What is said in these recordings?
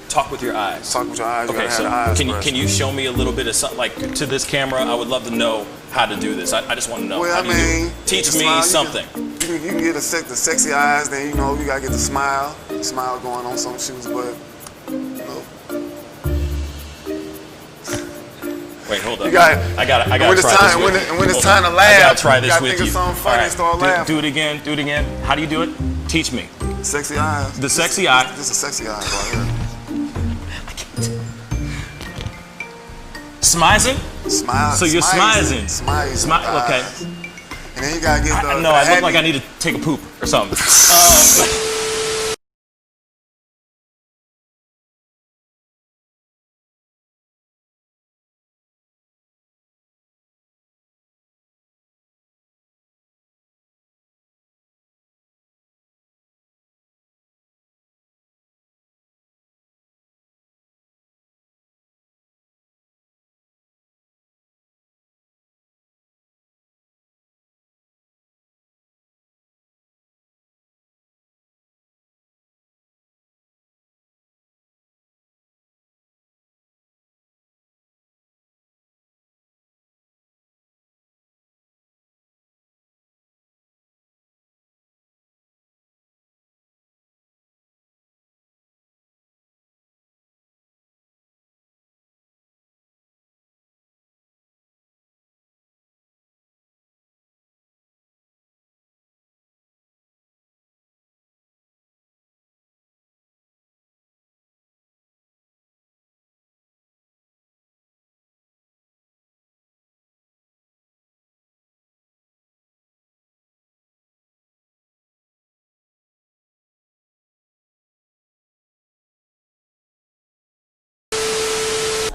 talk with your eyes. Talk with your eyes. Okay, so can you show me a little bit of something, like to this camera? I would love to know how to do this. I just want to know. Well, how do you do it? Teach me something. You can get the sexy eyes, then you gotta get the smile going on some shoes, but Wait, hold up. I gotta try this with you. And when it's time to laugh, I gotta try this with you. Think of something funny and start laughing. Do it again. Do it again. How do you do it? Teach me. Sexy eyes. The sexy eye. This is sexy eyes right here. Smizing? Smile. So you're smizing. Smile. Okay. And then you gotta get the. No, I look like I need to take a poop or something.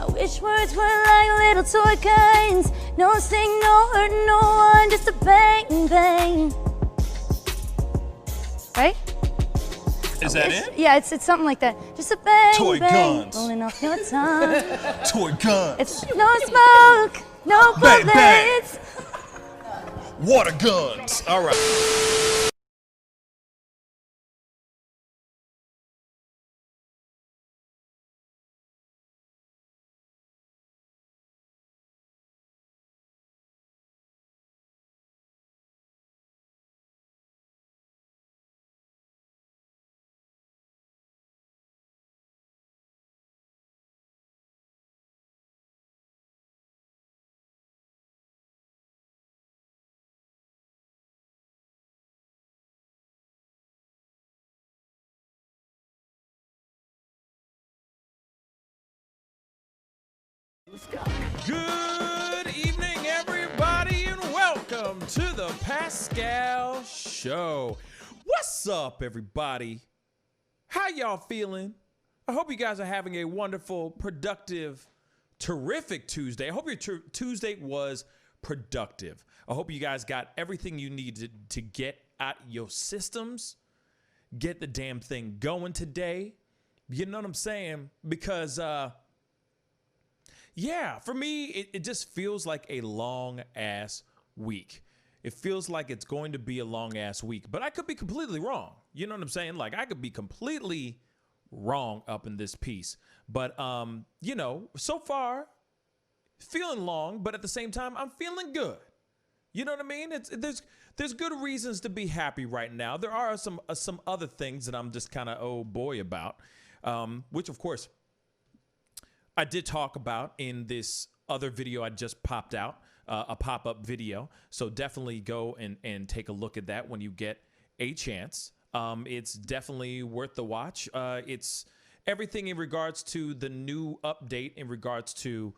Wish words were like little toy guns. No sting, no hurt, no one, just a bang, bang. Right? Is that it? Yeah, it's something like that. Just a bang, toy bang, guns. rolling off your tongue. Toy guns. It's no smoke, no Bang, bang. bullets. Water guns. All right. Good evening, everybody, and welcome to the Pascal Show. What's up, everybody? How y'all feeling? I hope you guys are having a wonderful, productive, terrific Tuesday. I hope your Tuesday was productive. I hope you guys got everything you needed to get out your systems, get the damn thing going today. You know what I'm saying? Because, yeah, for me, it just feels like a long-ass week. It feels like it's going to be a long-ass week, but I could be completely wrong. You know what I'm saying? Like, I could be completely wrong up in this piece. But, you know, so far, feeling long, but at the same time, I'm feeling good. You know what I mean? There's good reasons to be happy right now. There are some other things that I'm just kind of, oh boy, about, which, of course, I did talk about in this other video I just popped out, a pop-up video. So definitely go and take a look at that when you get a chance. It's definitely worth the watch. It's everything in regards to the new update in regards to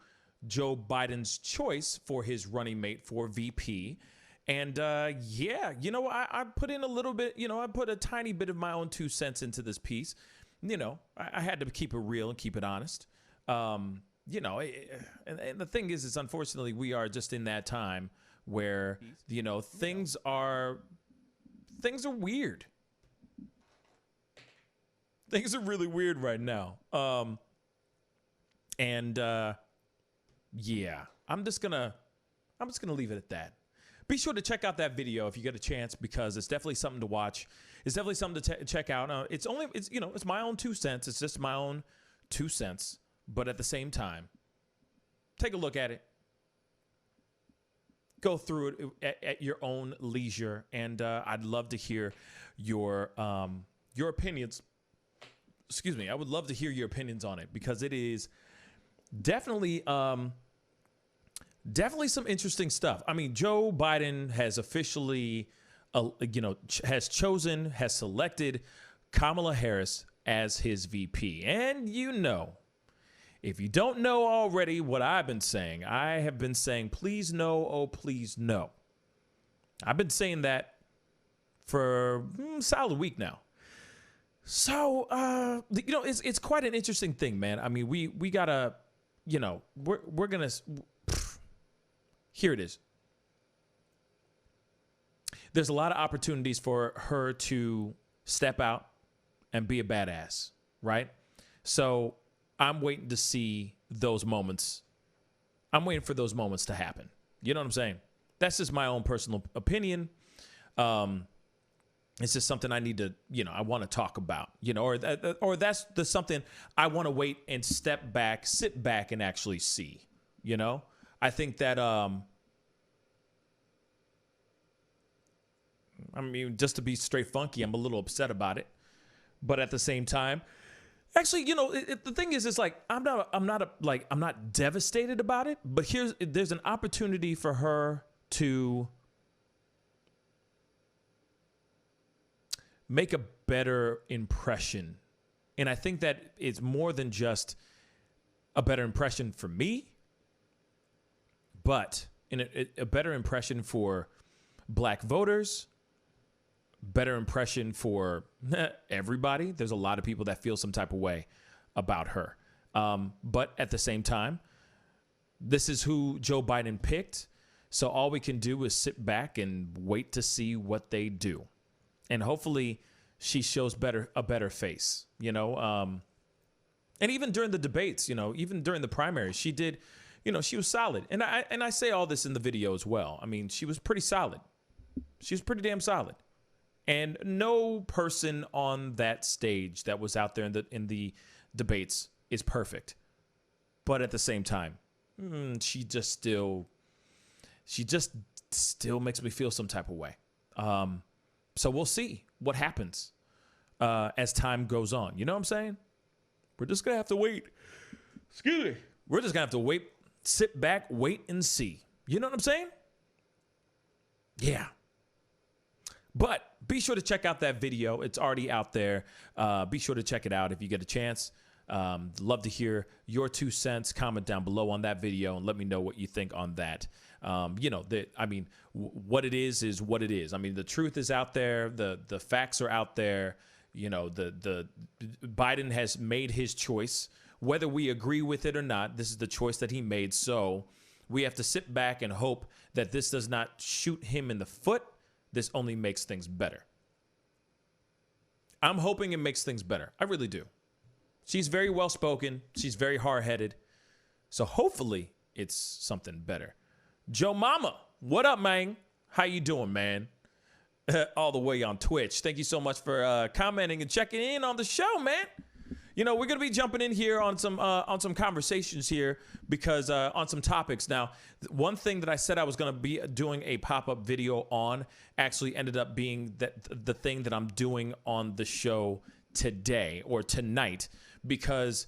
Joe Biden's choice for his running mate for VP. And yeah, you know, I put in a little bit, you know, I put a tiny bit of my own 2 cents into this piece. You know, I had to keep it real and keep it honest. You know, and the thing is unfortunately we are just in that time where, you know, things are weird. Things are really weird right now. Yeah, I'm just gonna leave it at that. Be sure to check out that video if you get a chance, because it's definitely something to watch. It's definitely something to check out. It's you know, it's my own 2 cents. It's just my own 2 cents, but at the same time, take a look at it. Go through it at your own leisure, and I'd love to hear your opinions. Excuse me. I would love to hear your opinions on it because it is definitely definitely some interesting stuff. I mean, Joe Biden has officially, has selected Kamala Harris as his VP, and if you don't know already what I've been saying, I have been saying, please no, oh, please no. I've been saying that for a solid week now. So, it's quite an interesting thing, man. I mean, we gotta, we're gonna, here it is. There's a lot of opportunities for her to step out and be a badass, right? So I'm waiting to see those moments. I'm waiting for those moments to happen. You know what I'm saying? That's just my own personal opinion. It's just something I need to, I want to talk about, or that's something I want to wait and sit back and actually see, I think that, just to be straight funky, I'm a little upset about it, but at the same time, actually, the thing is, it's like I'm not devastated about it, but there's an opportunity for her to make a better impression, and I think that it's more than just a better impression for me, but a better impression for Black voters. Better impression for everybody. There's a lot of people that feel some type of way about her. But at the same time, this is who Joe Biden picked. So all we can do is sit back and wait to see what they do. And hopefully she shows a better face, and even during the debates, even during the primaries, she did, she was solid. And I say all this in the video as well. I mean, she was pretty solid. She was pretty damn solid. And no person on that stage that was out there in the debates is perfect. But at the same time, she just still makes me feel some type of way. So we'll see what happens as time goes on. You know what I'm saying? We're just gonna have to wait. Excuse me. We're just gonna have to wait, sit back, wait and see. You know what I'm saying? Yeah. But be sure to check out that video. It's already out there. Be sure to check it out if you get a chance. Love to hear your 2 cents. Comment down below on that video and let me know what you think on that. What it is what it is. I mean, the truth is out there. The facts are out there. The Biden has made his choice. Whether we agree with it or not, this is the choice that he made. So we have to sit back and hope that this does not shoot him in the foot. This only makes things better. I'm hoping it makes things better. I really do. She's very well spoken. She's very hard-headed. So hopefully it's something better. Joe Mama, what up, man? How you doing, man? All the way on Twitch. Thank you so much for commenting and checking in on the show, man. We're going to be jumping in here on some conversations here because on some topics. Now, one thing that I said I was going to be doing a pop-up video on actually ended up being the thing that I'm doing on the show today or tonight, because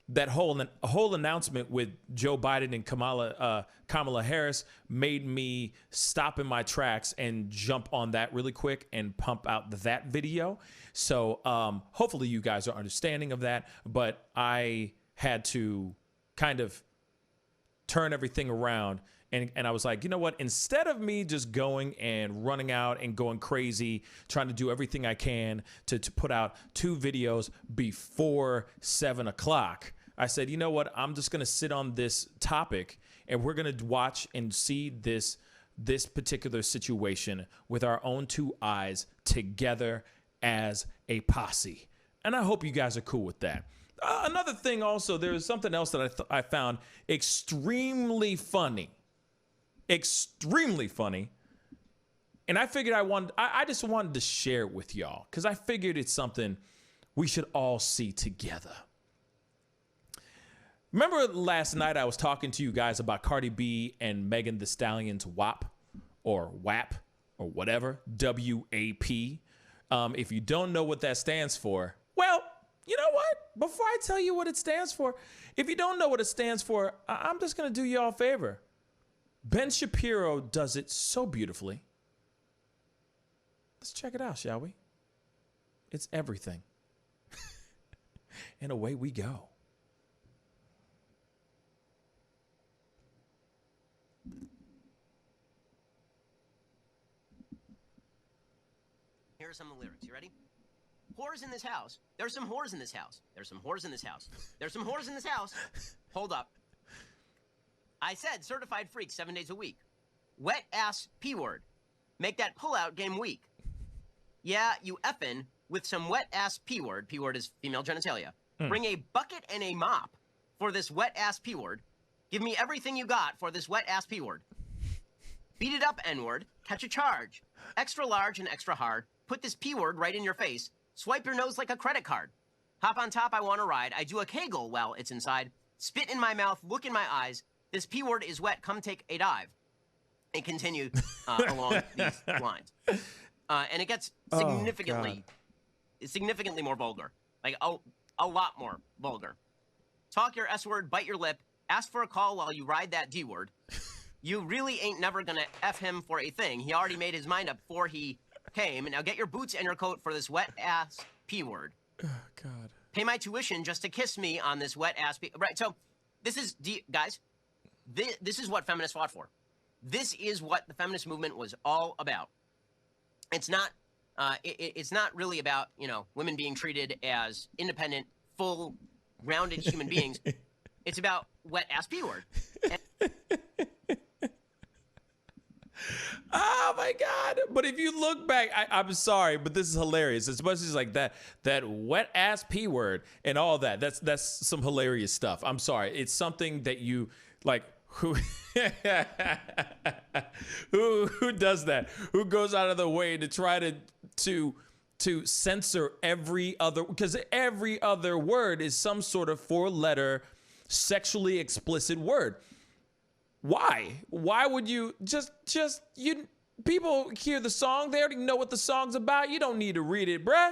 that whole announcement with Joe Biden and Kamala Harris made me stop in my tracks and jump on that really quick and pump out that video. So hopefully you guys are understanding of that, but I had to kind of turn everything around. And I was like, you know what? Instead of me just going and running out and going crazy, trying to do everything I can to put out 2 videos before 7 o'clock, I said, you know what? I'm just going to sit on this topic and we're going to watch and see this particular situation with our own 2 eyes together as a posse. And I hope you guys are cool with that. Another thing also, there was something else that I found extremely funny. Extremely funny. And I figured I just wanted to share it with y'all because I figured it's something we should all see together. Remember last night I was talking to you guys about Cardi B and Megan Thee Stallion's WAP or WAP or whatever, WAP. If you don't know what that stands for, well, you know what? Before I tell you what it stands for, if you don't know what it stands for, I'm just going to do you all a favor. Ben Shapiro does it so beautifully. Let's check it out, shall we? It's everything. And away we go. Here are some of the lyrics. You ready? Whores in this house. There's some whores in this house. There's some whores in this house. There's some whores in this house. Hold up. I said certified freak 7 days a week. Wet ass P-word. Make that pullout game weak. Yeah, you effin' with some wet ass P-word. P-word is female genitalia. Bring a bucket and a mop for this wet ass P-word. Give me everything you got for this wet ass P-word. Beat it up, N-word. Catch a charge. Extra large and extra hard. Put this P-word right in your face. Swipe your nose like a credit card. Hop on top, I want to ride. I do a Kegel while it's inside. Spit in my mouth, look in my eyes. This P-word is wet, come take a dive. And continue along these lines. And it gets significantly more vulgar. Like, a lot more vulgar. Talk your S-word, bite your lip. Ask for a call while you ride that D-word. You really ain't never gonna F him for a thing. He already made his mind up before he came. Now get your boots and your coat for this wet-ass P-word. Oh, God. Pay my tuition just to kiss me on this wet-ass P... Right, so this is... Guys, this is what feminists fought for. This is what the feminist movement was all about. It's not... it's not really about, you know, women being treated as independent, full, rounded human beings. It's about wet-ass P-word. Oh my God. But if you look back, I'm sorry, but this is hilarious. As much as like that wet ass P word and all that, that's some hilarious stuff. I'm sorry. It's something that you like who who does that? Who goes out of the way to try to censor every other, because every other word is some sort of 4-letter sexually explicit word. Why? Why would you you people hear the song, they already know what the song's about. You don't need to read it, bruh.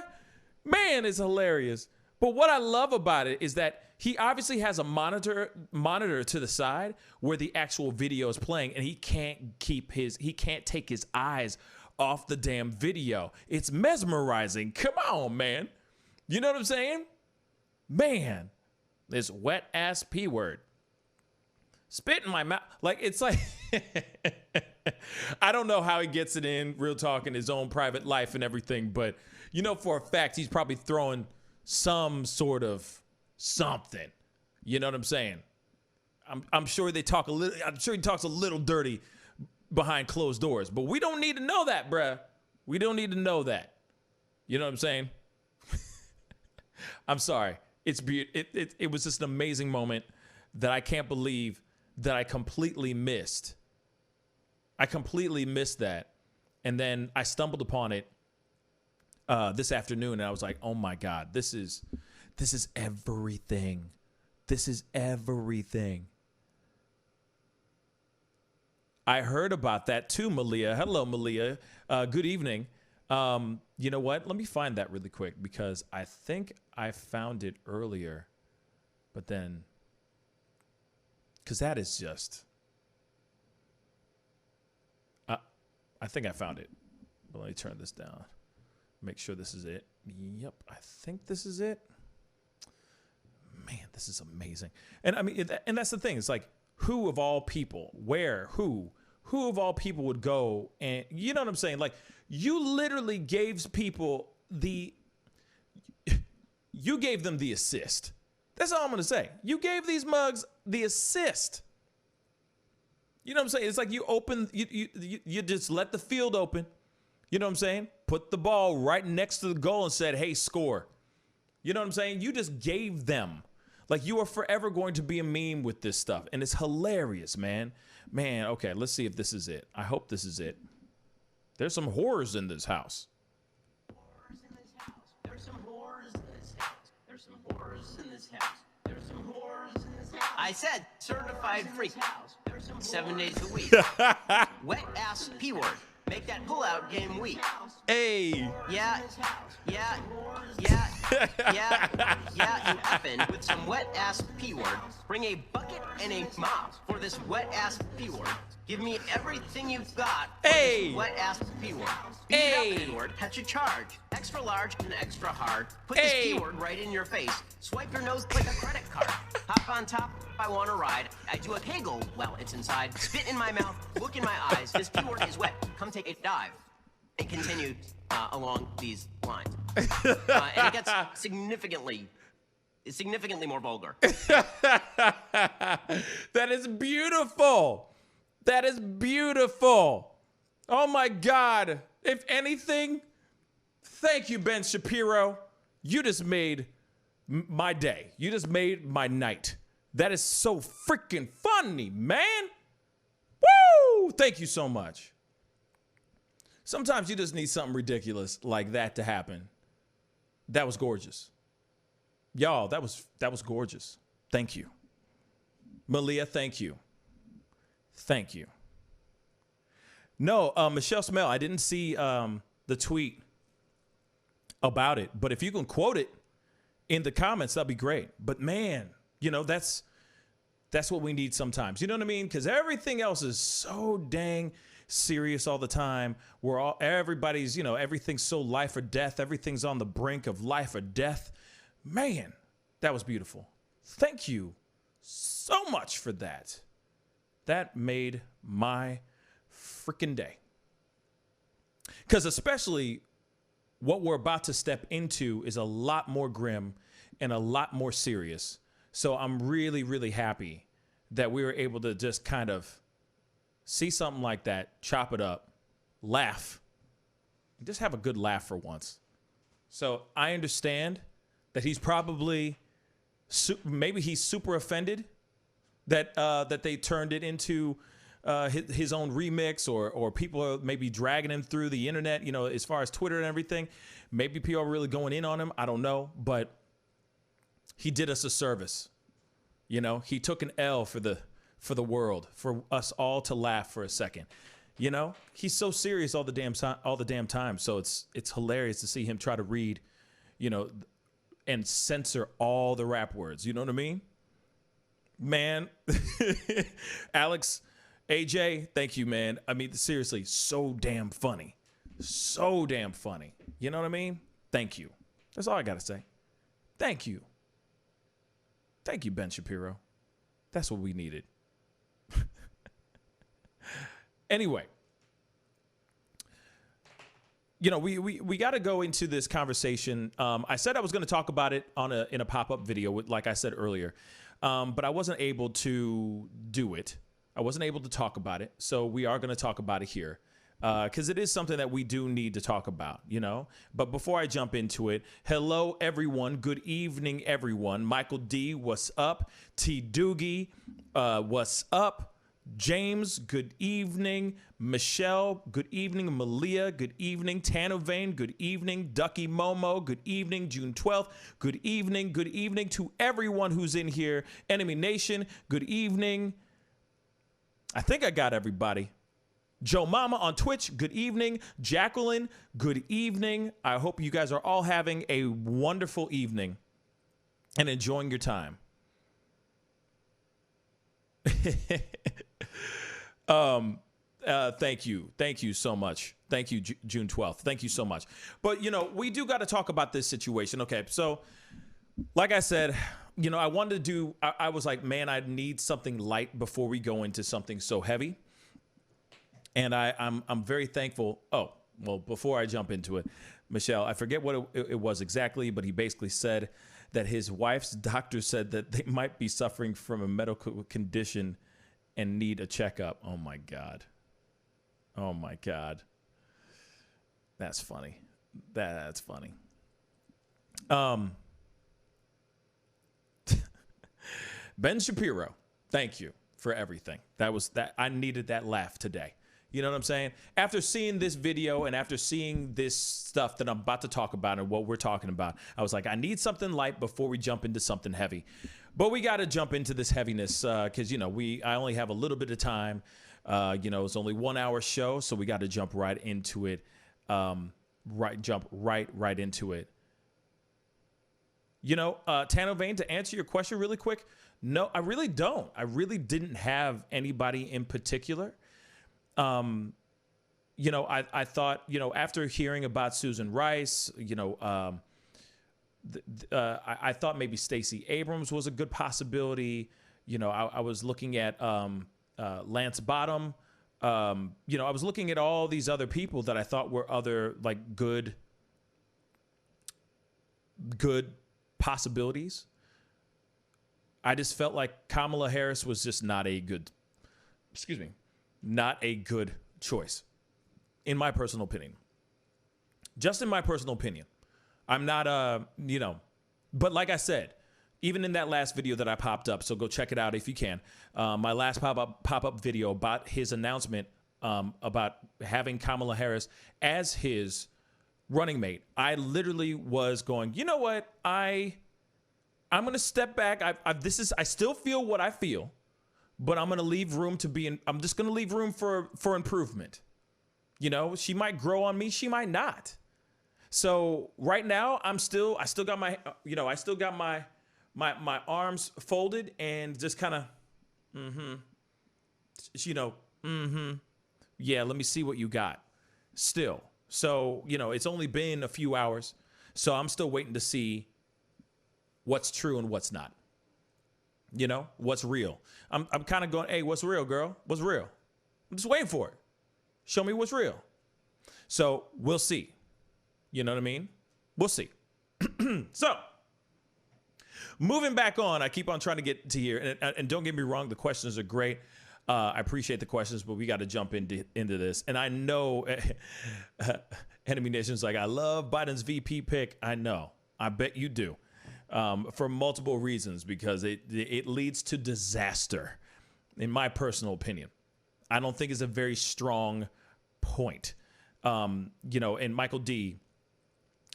Man, it's hilarious. But what I love about it is that he obviously has a monitor to the side where the actual video is playing, and he can't take his eyes off the damn video. It's mesmerizing. Come on, man. You know what I'm saying? Man, this wet ass P word. Spit in my mouth. Like, it's like, I don't know how he gets it in, real talk, in his own private life and everything, but you know for a fact he's probably throwing some sort of something. You know what I'm saying? I'm sure they talk a little, I'm sure he talks a little dirty behind closed doors, but we don't need to know that, bruh. We don't need to know that. You know what I'm saying? I'm sorry. It was just an amazing moment that I can't believe that I completely missed. I completely missed that. And then I stumbled upon it this afternoon, and I was like, oh my God, this is everything. This is everything. I heard about that too, Malia. Hello, Malia. Good evening. You know what? Let me find that really quick, because I think I found it earlier, but then, because that is just, I think I found it. But let me turn this down. Make sure this is it. Yep, I think this is it. Man, this is amazing. And I mean, and that's the thing. It's like, who of all people, where, who of all people would go and, you know what I'm saying? Like, you literally gave people you gave them the assist. That's all I'm going to say. You gave these mugs the assist. You know what I'm saying? It's like you just let the field open. You know what I'm saying? Put the ball right next to the goal and said, hey, score. You know what I'm saying? You just gave them. Like, you are forever going to be a meme with this stuff. And it's hilarious, man. Man, okay, let's see if this is it. I hope this is it. There's some whores in this house. Whores in this house. There's some whores in this house. There's some whores in this house. There's some whores in this house. I said certified freak. 7 days a week. Wet ass P word. Make that pullout game weak. Hey. Yeah, you effing with some wet ass P word. Bring a bucket and a mop for this wet ass P word. Give me everything you've got for this wet ass P word. Beat it up, N word. Catch a charge. Extra large and extra hard. Put this P word right in your face. Swipe your nose like a credit card. Hop on top if I want to ride. I do a kegel while it's inside. Spit in my mouth. Look in my eyes. This P word is wet. Come take a dive. It continued along these lines. And it gets significantly more vulgar. That is beautiful. That is beautiful. Oh my God. If anything, thank you, Ben Shapiro. You just made my day. You just made my night. That is so freaking funny, man. Woo! Thank you so much. Sometimes you just need something ridiculous like that to happen. That was gorgeous. Y'all, that was gorgeous. Thank you. Malia, thank you. Thank you. No, Michelle Smell, I didn't see the tweet about it, but if you can quote it in the comments, that'd be great. But man, you know, that's what we need sometimes. You know what I mean? Because everything else is so dang serious all the time. Everybody's, you know, everything's so life or death. Everything's on the brink of life or death. Man, that was beautiful. Thank you so much for that. That made my freaking day. Because especially what we're about to step into is a lot more grim and a lot more serious. So I'm really, really happy that we were able to just kind of see something like that, chop it up, laugh, just have a good laugh for once. So I understand that he's probably, maybe he's super offended that they turned it into his own remix, or people are maybe dragging him through the internet, you know, as far as Twitter and everything. Maybe people are really going in on him. I don't know, but he did us a service. You know, he took an L for the world, for us all to laugh for a second. You know, he's so serious all the damn time. So it's hilarious to see him try to read, you know, and censor all the rap words. You know what I mean? Man, Alex, AJ, thank you, man. I mean, seriously, so damn funny. So damn funny. You know what I mean? Thank you. That's all I got to say. Thank you. Thank you, Ben Shapiro. That's what we needed. Anyway, you know, we got to go into this conversation. I said I was going to talk about it in a pop-up video, like I said earlier, but I wasn't able to do it. I wasn't able to talk about it, so we are going to talk about it here because it is something that we do need to talk about, you know. But before I jump into it, hello, everyone. Good evening, everyone. Michael D, what's up? T. Doogie, what's up? James, good evening. Michelle, good evening. Malia, good evening. Tanovane, good evening. Ducky Momo, good evening. June 12th, good evening. Good evening to everyone who's in here. Enemy Nation, good evening. I think I got everybody. Joe Mama on Twitch, good evening. Jacqueline, good evening. I hope you guys are all having a wonderful evening and enjoying your time. Thank you. Thank you so much. Thank you, June 12th. Thank you so much. But, you know, we do got to talk about this situation. Okay, so like I said, you know, I wanted to do, I was like, man, I need something light before we go into something so heavy. And I'm very thankful. Oh, well, before I jump into it, Michelle, I forget what it was exactly, but he basically said that his wife's doctor said that they might be suffering from a medical condition and need a checkup. Oh my God. Oh my God. That's funny. That's funny. Ben Shapiro, thank you for everything. That I needed that laugh today. You know what I'm saying? After seeing this video and after seeing this stuff that I'm about to talk about and what we're talking about, I was like, I need something light before we jump into something heavy. But we got to jump into this heaviness because, you know, I only have a little bit of time. You know, it's only 1 hour show, so we got to jump right into it. Jump right into it. You know, Tano Vane, to answer your question really quick, no, I really don't. I really didn't have anybody in particular. You know, I thought, you know, after hearing about Susan Rice, you know, I thought maybe Stacey Abrams was a good possibility. You know, I was looking at Lance Bottom. You know, I was looking at all these other people that I thought were other like good possibilities. I just felt like Kamala Harris was just not a good choice, in my personal opinion. Just in my personal opinion. I'm not, you know, but like I said, even in that last video that I popped up, so go check it out if you can. My last pop-up video about his announcement about having Kamala Harris as his running mate, I literally was going, you know what? I'm going to step back. I still feel what I feel, but I'm going to leave room I'm just going to leave room for improvement. You know, she might grow on me. She might not. So right now I still got my, you know, I still got my arms folded and just kind of, you know, yeah, let me see what you got still. So, you know, it's only been a few hours, so I'm still waiting to see what's true and what's not. You know, what's real. I'm kind of going, hey, what's real, girl? What's real? I'm just waiting for it. Show me what's real. So we'll see. You know what I mean? We'll see. So moving back on, I keep on trying to get to here. And don't get me wrong, the questions are great. I appreciate the questions, but we got to jump into this. And I know Enemy Nation's like, I love Biden's VP pick. I know. I bet you do. For multiple reasons, because it leads to disaster, in my personal opinion. I don't think it's a very strong point. You know, and Michael D.,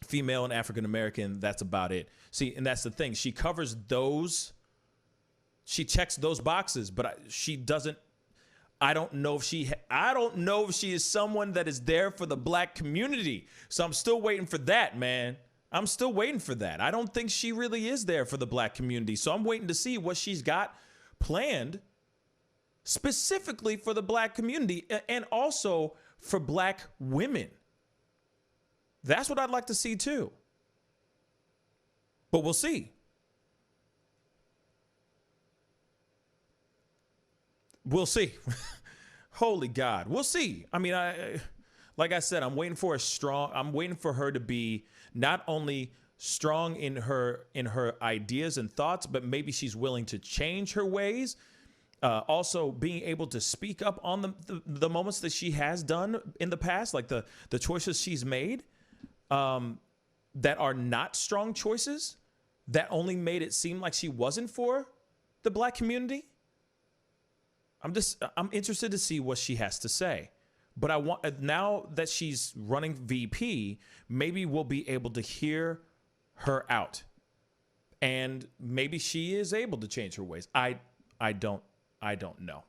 female and African-American, that's about it. See, and that's the thing. She covers those. She checks those boxes, but she doesn't. I don't know if she is someone that is there for the black community. So I'm still waiting for that, man. I'm still waiting for that. I don't think she really is there for the black community. So I'm waiting to see what she's got planned specifically for the black community and also for black women. That's what I'd like to see too. But we'll see. We'll see. Holy God. We'll see. I mean, like I said, I'm waiting for her to be not only strong in her ideas and thoughts, but maybe she's willing to change her ways. Also being able to speak up on the moments that she has done in the past, like the choices she's made that are not strong choices, that only made it seem like she wasn't for the black community. I'm interested to see what she has to say. But I want, now that she's running VP, maybe we'll be able to hear her out. And maybe she is able to change her ways. I don't know.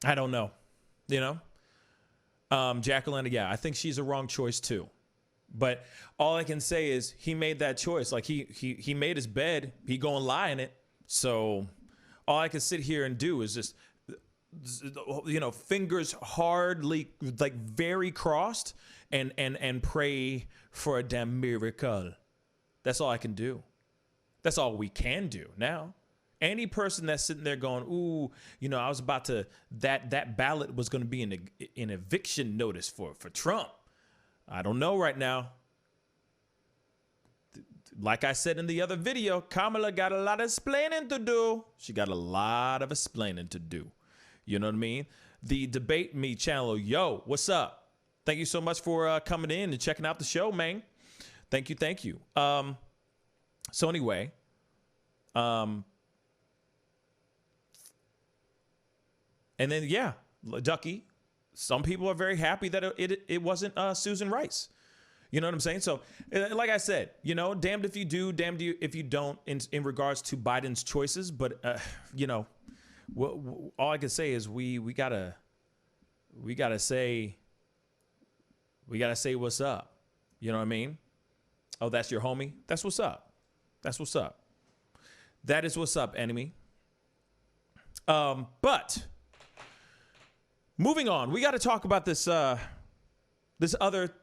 I don't know. You know? Jacqueline, yeah, I think she's a wrong choice too. But all I can say is he made that choice. Like he made his bed, he gonna lie in it. So all I can sit here and do is just, you know, fingers hardly, like very crossed, and pray for a damn miracle. That's all I can do. That's all we can do now. Any person that's sitting there going, ooh, you know, I was about to, that ballot was going to be an eviction notice for Trump. I don't know right now. Like I said in the other video, Kamala got a lot of explaining to do. She got a lot of explaining to do. You know what I mean? The Debate Me channel, yo, what's up? Thank you so much for coming in and checking out the show, man. Thank you. So anyway, And then, yeah, Ducky, some people are very happy that it wasn't Susan Rice. You know what I'm saying? So, like I said, you know, damned if you do, damned if you don't in regards to Biden's choices. But, you know, all I can say is we gotta say what's up. You know what I mean? Oh, that's your homie? That's what's up. That's what's up. That is what's up, enemy. But moving on, we got to talk about this this other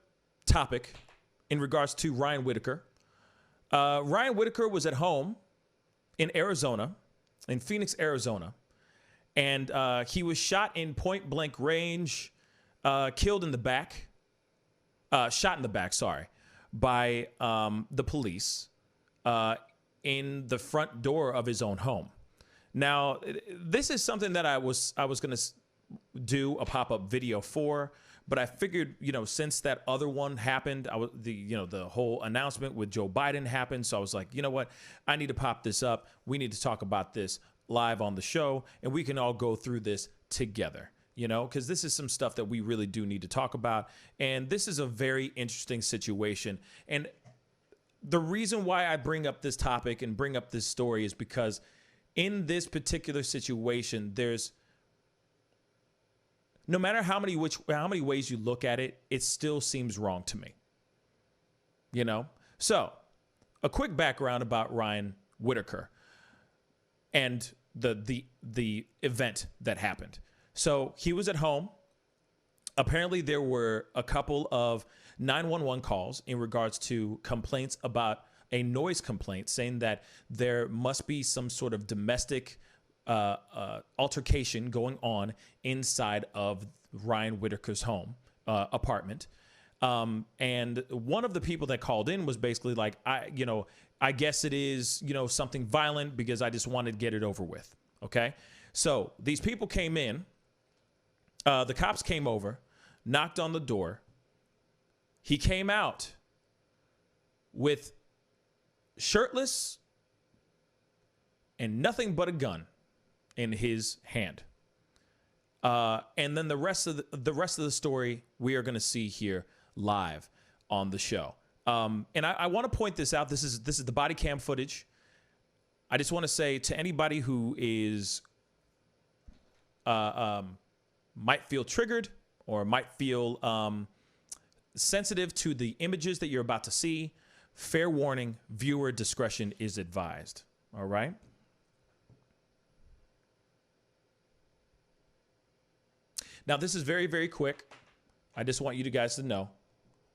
topic in regards to Ryan Whitaker. Ryan Whitaker was at home in Arizona, in Phoenix, Arizona, and he was shot in point blank range, killed in the back, shot in the back, sorry, by the police in the front door of his own home. Now, this is something that I was going to do a pop-up video for, but I figured, you know, since that other one happened, the whole announcement with Joe Biden happened, so I was like, you know what, I need to pop this up. We need to talk about this live on the show, and we can all go through this together, you know, because this is some stuff that we really do need to talk about, and this is a very interesting situation. And the reason why I bring up this topic and bring up this story is because in this particular situation, there's, no matter how many ways you look at it, it still seems wrong to me. You know? So, a quick background about Ryan Whitaker and the event that happened. So, he was at home. Apparently, there were a couple of 911 calls in regards to complaints about a noise complaint, saying that there must be some sort of domestic altercation going on inside of Ryan Whitaker's home, apartment. And one of the people that called in was basically like, I guess it is, you know, something violent because I just wanted to get it over with. Okay. So these people came in, the cops came over, knocked on the door. He came out with shirtless and nothing but a gun in his hand. And then the rest of the story we are going to see here live on the show. And I want to point this out. This is the body cam footage. I just want to say to anybody who is might feel triggered or might feel sensitive to the images that you're about to see, fair warning, viewer discretion is advised. All right? Now, this is very, very quick. I just want you guys to know,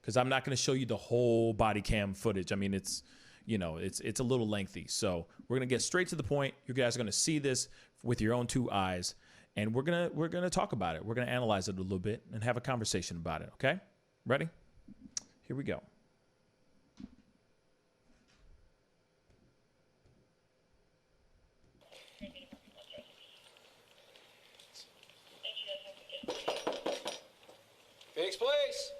because I'm not going to show you the whole body cam footage. I mean, it's, you know, it's a little lengthy. So we're going to get straight to the point. You guys are going to see this with your own two eyes, and we're going to talk about it. We're going to analyze it a little bit and have a conversation about it. Okay? Ready? Here we go. Phoenix Police.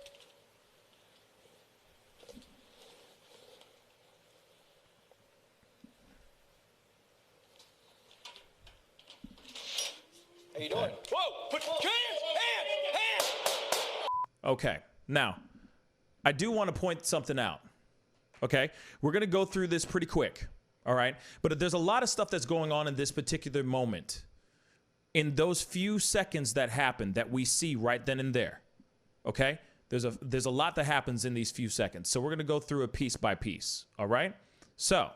How you doing? Whoa! Put hands! Okay. Now, I do want to point something out. Okay? We're going to go through this pretty quick. All right? But there's a lot of stuff that's going on in this particular moment. In those few seconds that happen that we see right then and there. Okay? There's a lot that happens in these few seconds. So we're going to go through it piece by piece. All right? So,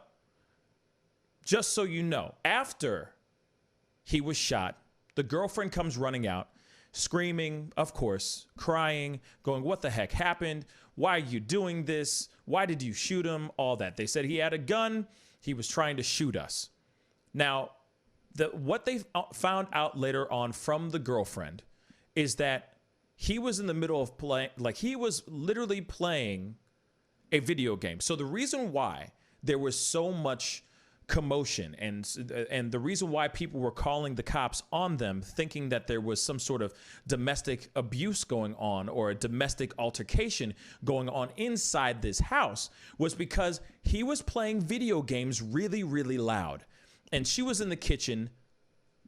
just so you know, after he was shot, the girlfriend comes running out, screaming, of course, crying, going, what the heck happened? Why are you doing this? Why did you shoot him? All that. They said he had a gun. He was trying to shoot us. Now, what they found out later on from the girlfriend is that he was in the middle of playing, like he was literally playing a video game. So the reason why there was so much commotion and the reason why people were calling the cops on them, thinking that there was some sort of domestic abuse going on or a domestic altercation going on inside this house, was because he was playing video games really, really loud. And she was in the kitchen,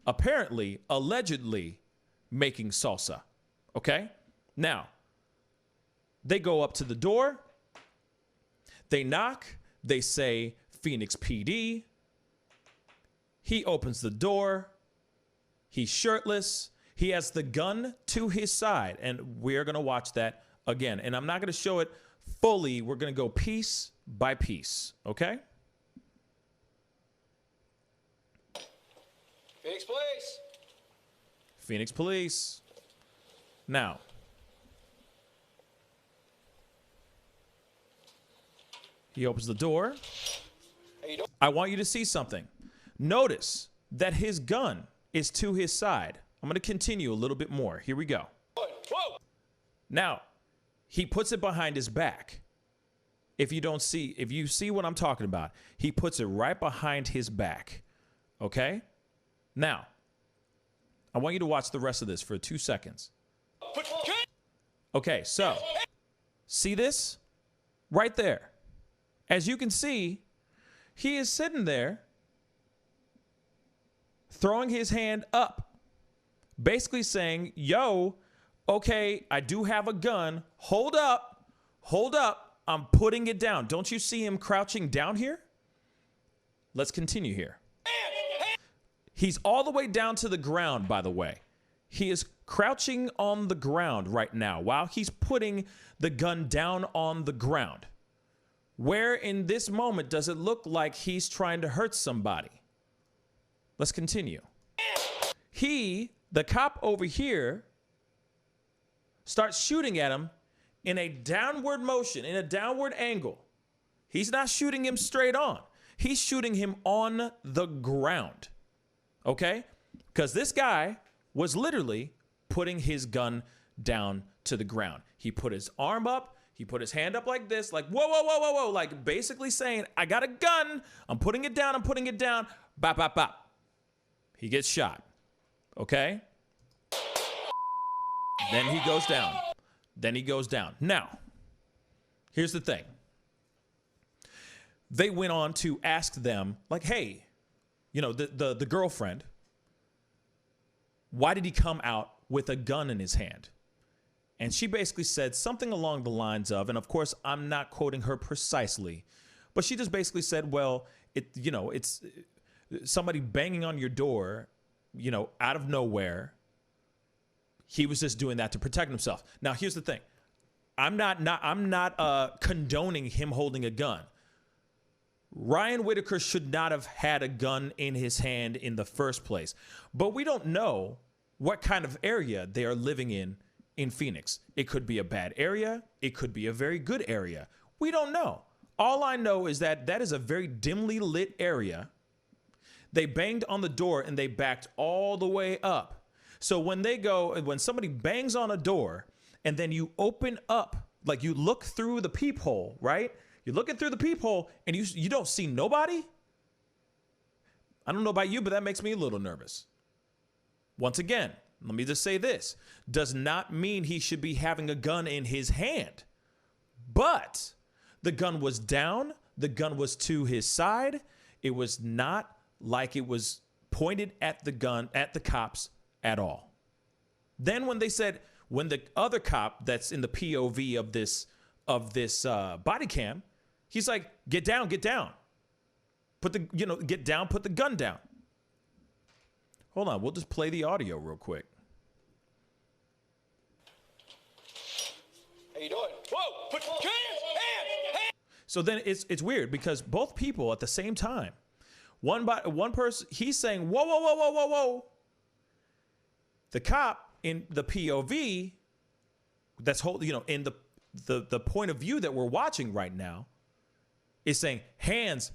apparently, allegedly, making salsa. Okay? Now, they go up to the door. They knock. They say, Phoenix PD. He opens the door. He's shirtless. He has the gun to his side. And we're going to watch that again. And I'm not going to show it fully. We're going to go piece by piece. Okay? Phoenix Police. Phoenix Police. Now, he opens the door. How you doing? I want you to see something. Notice that his gun is to his side. I'm going to continue a little bit more. Here we go. Whoa. Now, he puts it behind his back. If you see what I'm talking about, he puts it right behind his back. Okay? Now, I want you to watch the rest of this for 2 seconds. Okay, so, see this? Right there. As you can see, he is sitting there, throwing his hand up, basically saying, yo, okay, I do have a gun. Hold up. I'm putting it down. Don't you see him crouching down here? Let's continue here. He's all the way down to the ground, by the way. He is crouching on the ground right now while he's putting the gun down on the ground. Where in this moment does it look like he's trying to hurt somebody? Let's continue. The cop over here, starts shooting at him in a downward motion, in a downward angle. He's not shooting him straight on. He's shooting him on the ground. Okay? Because this guy was literally putting his gun down to the ground. He put his arm up. He put his hand up like this, like, whoa, like basically saying, I got a gun. I'm putting it down. Bop, bop, bop. He gets shot. Okay? Then he goes down. Now, here's the thing. They went on to ask them, like, hey, the girlfriend, why did he come out with a gun in his hand? And she basically said something along the lines of, and of course, I'm not quoting her precisely, but she just basically said, well, it's somebody banging on your door, out of nowhere. He was just doing that to protect himself. Now, here's the thing. I'm not condoning him holding a gun. Ryan Whitaker should not have had a gun in his hand in the first place. But we don't know what kind of area they are living in Phoenix. It could be a bad area. It could be a very good area. We don't know. All I know is that is a very dimly lit area. They banged on the door and they backed all the way up. So when somebody bangs on a door and then you open up, like you look through the peephole, right? You're looking through the peephole and you don't see nobody. I don't know about you, but that makes me a little nervous. Once again, let me just say this. Does not mean he should be having a gun in his hand. But the gun was down. The gun was to his side. It was not like it was pointed at the cops at all. Then when the other cop that's in the POV of this body cam, he's like, get down. Get down, put the gun down. Hold on, we'll just play the audio real quick. How you doing? Whoa! Put hands! So then it's weird because both people at the same time, one person, he's saying, whoa. The cop in the POV that's in the point of view that we're watching right now is saying hands.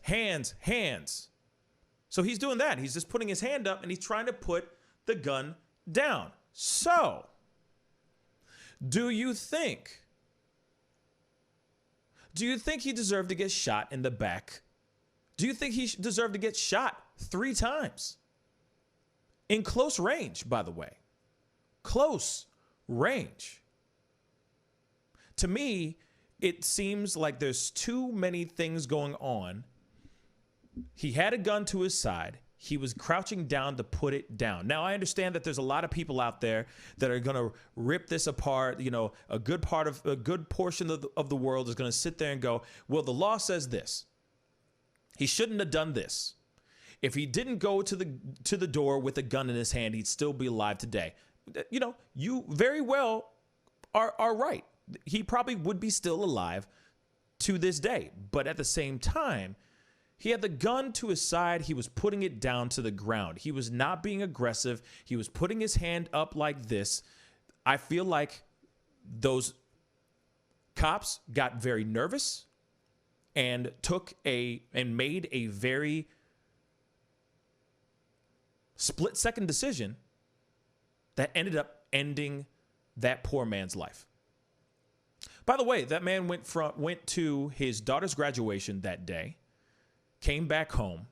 So he's doing that. He's just putting his hand up and he's trying to put the gun down. So, do you think he deserved to get shot in the back? Do you think he deserved to get shot 3 times? In close range, by the way. Close range. To me, it seems like there's too many things going on. He had a gun to his side. He was crouching down to put it down. Now, I understand that there's a lot of people out there that are going to rip this apart. You know, a good portion of the world is going to sit there and go, well, the law says this. He shouldn't have done this. If he didn't go to the door with a gun in his hand, he'd still be alive today. You know, you very well are right. He probably would be still alive to this day. But at the same time, he had the gun to his side. He was putting it down to the ground. He was not being aggressive. He was putting his hand up like this. I feel like those cops got very nervous and made a very split-second decision that ended up ending that poor man's life. By the way, that man went to his daughter's graduation that day, came back home,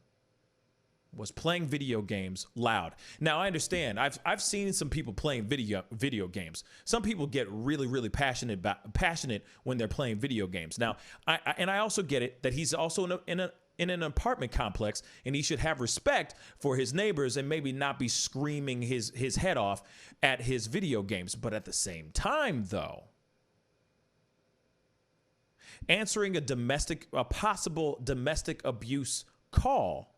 was playing video games loud. Now, I understand. I've seen some people playing video games. Some people get really, really passionate when they're playing video games. Now, I also get it that he's also in an apartment complex, and he should have respect for his neighbors and maybe not be screaming his head off at his video games. But at the same time, though, answering a possible domestic abuse call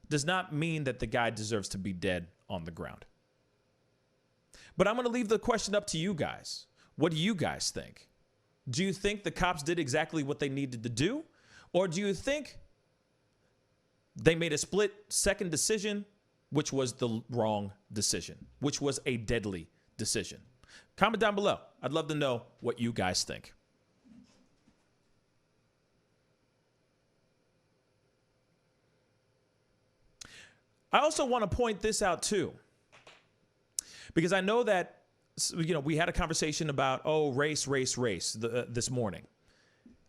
does not mean that the guy deserves to be dead on the ground. But I'm going to leave the question up to you guys. What do you guys think? Do you think the cops did exactly what they needed to do? Or do you think they made a split-second decision, which was the wrong decision, which was a deadly decision? Comment down below. I'd love to know what you guys think. I also want to point this out too, because I know that, you know, we had a conversation about, race this morning.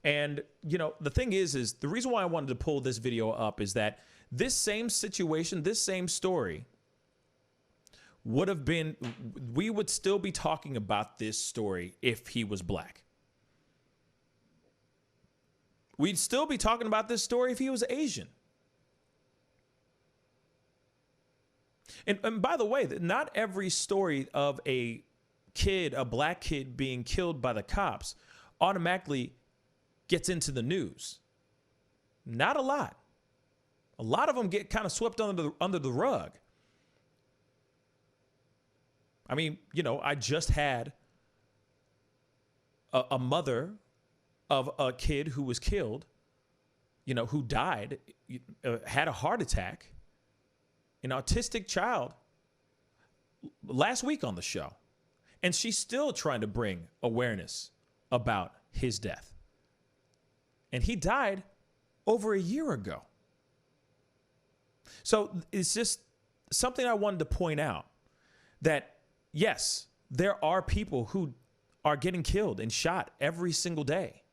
And, you know, the thing is the reason why I wanted to pull this video up is that this same situation, this same story we would still be talking about this story if he was black. We'd still be talking about this story if he was Asian. And by the way, not every story of a black kid being killed by the cops automatically gets into the news. Not a lot. A lot of them get kind of swept under the rug. I mean, you know, I just had a mother of a kid who was killed, you know, who died, had a heart attack, an autistic child, last week on the show. And she's still trying to bring awareness about his death. And he died over a year ago. So it's just something I wanted to point out, that yes, there are people who are getting killed and shot every single day.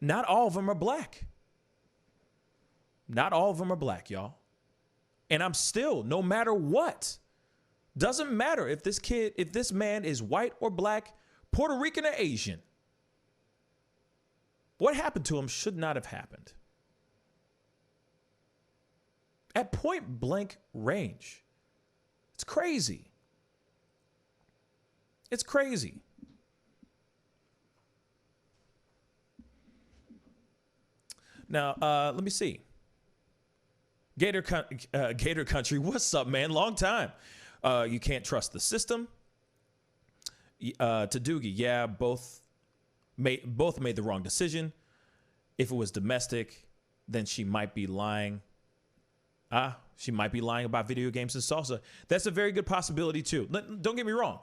Not all of them are black. Not all of them are black, y'all. And I'm still, no matter what, doesn't matter if this man is white or black, Puerto Rican or Asian. What happened to him should not have happened. At point blank range. It's crazy. It's crazy. Now, let me see. Gator Country, what's up, man? Long time. You can't trust the system. To Doogie, yeah, both made the wrong decision. If it was domestic, then she might be lying. She might be lying about video games and salsa. That's a very good possibility too. Don't get me wrong.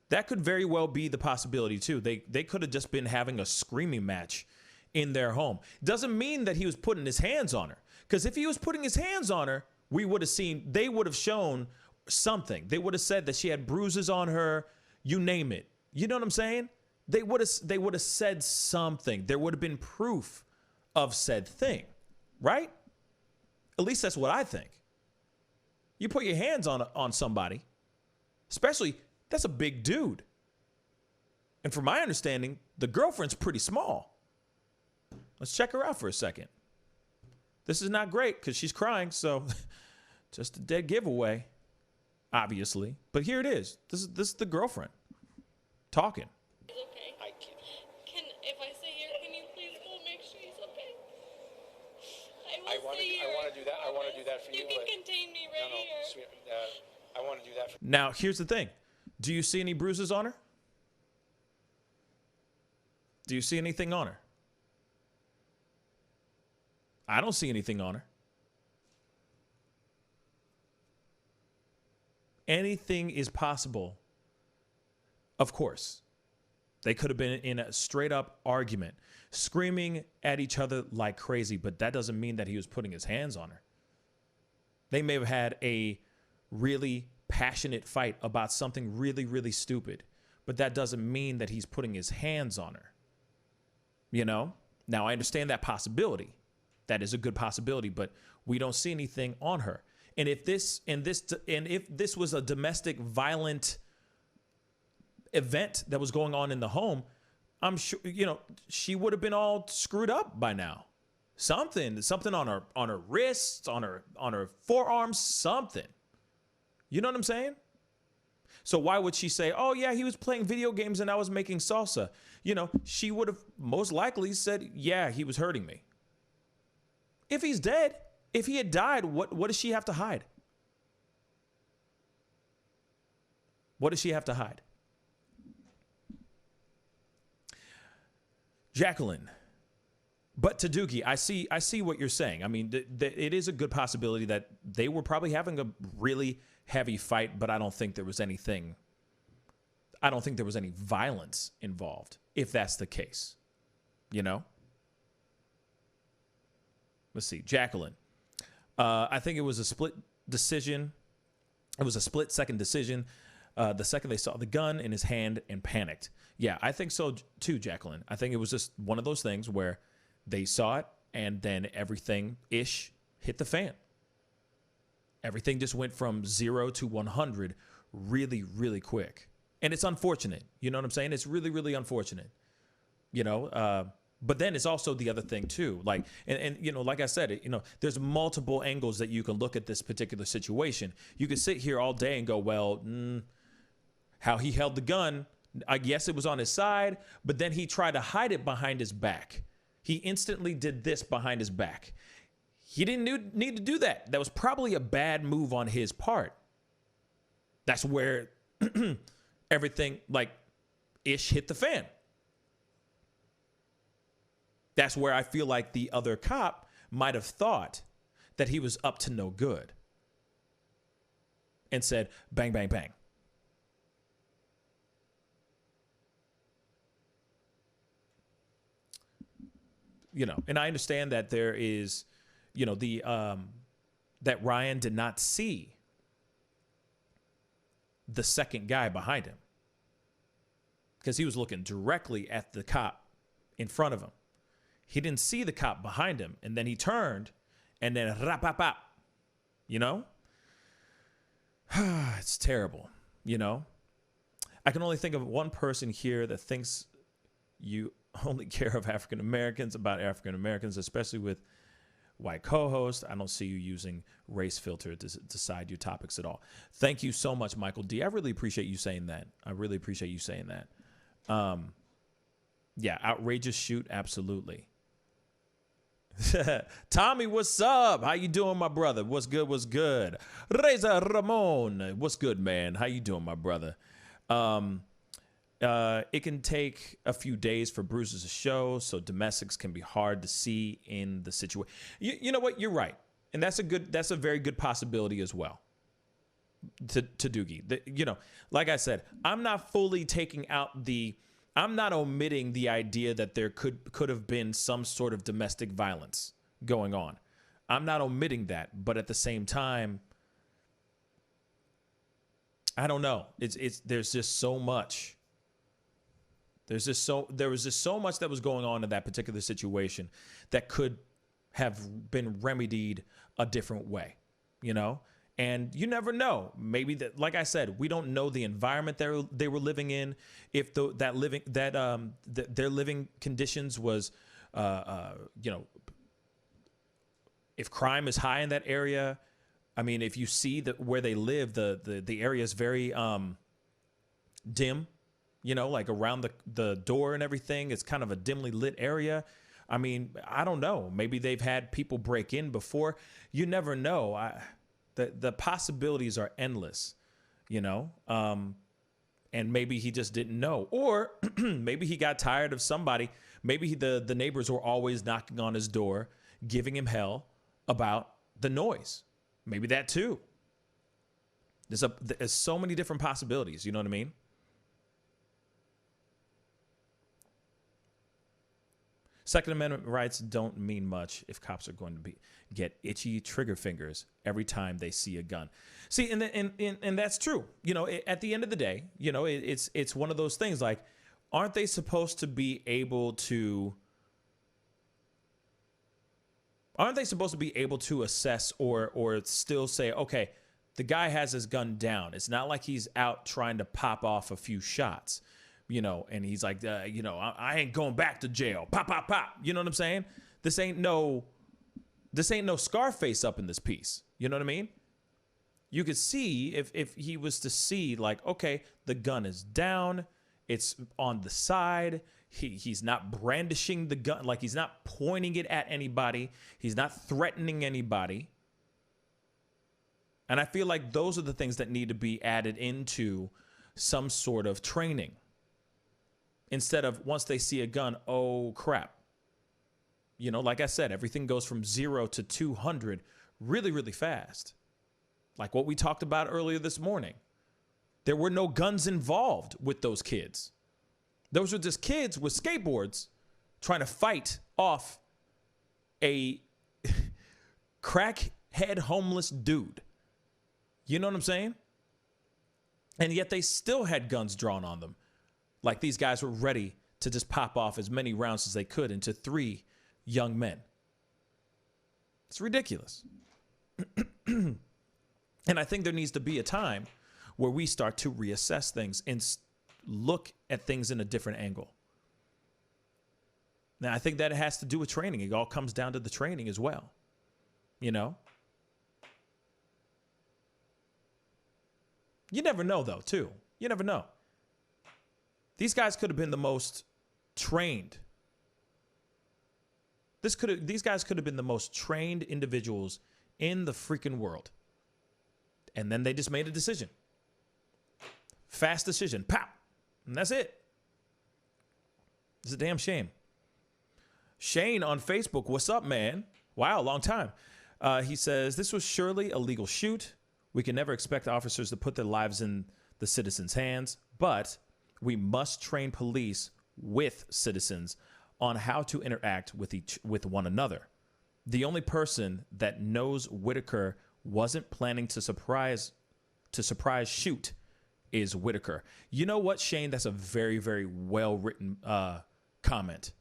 That could very well be the possibility too. They could have just been having a screaming match in their home. Doesn't mean that he was putting his hands on her. Because if he was putting his hands on her, they would have shown something. They would have said that she had bruises on her, you name it. You know what I'm saying? They would have said something. There would have been proof of said thing, right? At least that's what I think. You put your hands on somebody, especially, that's a big dude. And from my understanding, the girlfriend's pretty small. Let's check her out for a second. This is not great because she's crying. So just a dead giveaway, obviously. But here it is. This is the girlfriend talking. He's okay. I can't. If I stay here, can you please go make sure he's okay? I want to do that. I want to do that for you. You can contain me right here. Sweet, I want to do that for you. Now, here's the thing. Do you see any bruises on her? Do you see anything on her? I don't see anything on her. Anything is possible. Of course. They could have been in a straight up argument, screaming at each other like crazy, but that doesn't mean that he was putting his hands on her. They may have had a really passionate fight about something really, really stupid, but that doesn't mean that he's putting his hands on her. You know? Now, I understand that possibility. That is a good possibility, but we don't see anything on her. And if this was a domestic violent event that was going on in the home, I'm sure, you know, she would have been all screwed up by now. Something on her wrists, on her forearms, something. You know what I'm saying? So why would she say, "Oh yeah, he was playing video games and I was making salsa"? You know, she would have most likely said, "Yeah, he was hurting me." If he's dead, if he had died, what does she have to hide? What does she have to hide? Jacqueline. But to Doogie, I see what you're saying. I mean, it is a good possibility that they were probably having a really heavy fight, but I don't think there was any violence involved, if that's the case. You know? Let's see. Jacqueline. I think it was a split decision. It was a split-second decision. The second they saw the gun in his hand and panicked. Yeah, I think so too, Jacqueline. I think it was just one of those things where they saw it and then everything-ish hit the fan. Everything just went from 0 to 100 really, really quick. And it's unfortunate. You know what I'm saying? It's really, really unfortunate. You know, but then it's also the other thing too. Like, and you know, like I said, you know, there's multiple angles that you can look at this particular situation. You can sit here all day and go, well, how he held the gun, I guess it was on his side, but then he tried to hide it behind his back. He instantly did this behind his back. He didn't need to do that. That was probably a bad move on his part. That's where everything like ish hit the fan. That's where I feel like the other cop might have thought that he was up to no good and said, bang, bang, bang. You know, and I understand that there is, you know, that Ryan did not see the second guy behind him because he was looking directly at the cop in front of him. He didn't see the cop behind him, and then he turned, and then rap, you know? It's terrible, you know? I can only think of one person here that thinks you only care of African Americans, about African Americans, especially with white co-host. I don't see you using race filter to decide your topics at all. Thank you so much, Michael D. I really appreciate you saying that. I really appreciate you saying that. Yeah, outrageous shoot, absolutely. Tommy, what's up? How you doing, my brother? What's good? What's good? Reza Ramon, what's good, man? How you doing, my brother? It can take a few days for bruises to show, so domestics can be hard to see in the situation. You know what? You're right, and that's a very good possibility as well. To Doogie, you know, like I said, I'm not fully taking out I'm not omitting the idea that there could have been some sort of domestic violence going on. I'm not omitting that, but at the same time, I don't know. There's just so much. There was just so much that was going on in that particular situation that could have been remedied a different way, you know? And you never know. Maybe that, like I said, we don't know the environment they were living in. If their living conditions was, you know, if crime is high in that area, I mean, if you see that where they live, the area is very dim, you know, like around the door and everything. It's kind of a dimly lit area. I mean, I don't know. Maybe they've had people break in before. You never know. The possibilities are endless, you know. And maybe he just didn't know, or maybe he got tired of somebody. Maybe the neighbors were always knocking on his door, giving him hell about the noise. Maybe that too. There's so many different possibilities. You know what I mean? Second Amendment rights don't mean much if cops are going to get itchy trigger fingers every time they see a gun. See, and that's true. You know, at the end of the day, you know, it's one of those things like, aren't they supposed to be able to assess or still say, okay, the guy has his gun down. It's not like he's out trying to pop off a few shots. You know, and he's like, you know, I ain't going back to jail. Pop, pop, pop. You know what I'm saying? This ain't no Scarface up in this piece. You know what I mean? You could see if he was to see like, okay, the gun is down. It's on the side. He's not brandishing the gun. Like he's not pointing it at anybody. He's not threatening anybody. And I feel like those are the things that need to be added into some sort of training. Instead of once they see a gun, oh crap. You know, like I said, everything goes from 0 to 200 really, really fast. Like what we talked about earlier this morning. There were no guns involved with those kids. Those were just kids with skateboards trying to fight off a crackhead homeless dude. You know what I'm saying? And yet they still had guns drawn on them. Like these guys were ready to just pop off as many rounds as they could into 3 young men. It's ridiculous. And I think there needs to be a time where we start to reassess things and look at things in a different angle. Now, I think that it has to do with training. It all comes down to the training as well. You know? You never know, though, too. You never know. These guys could have been the most trained. These guys could have been the most trained individuals in the freaking world. And then they just made a decision. Fast decision. Pow. And that's it. It's a damn shame. Shane on Facebook, what's up, man? Wow, long time. He says, this was surely a legal shoot. We can never expect officers to put their lives in the citizens' hands, but we must train police with citizens on how to interact with one another. The only person that knows Whitaker wasn't planning to surprise shoot is Whitaker. You know what, Shane? That's a very, very well written comment,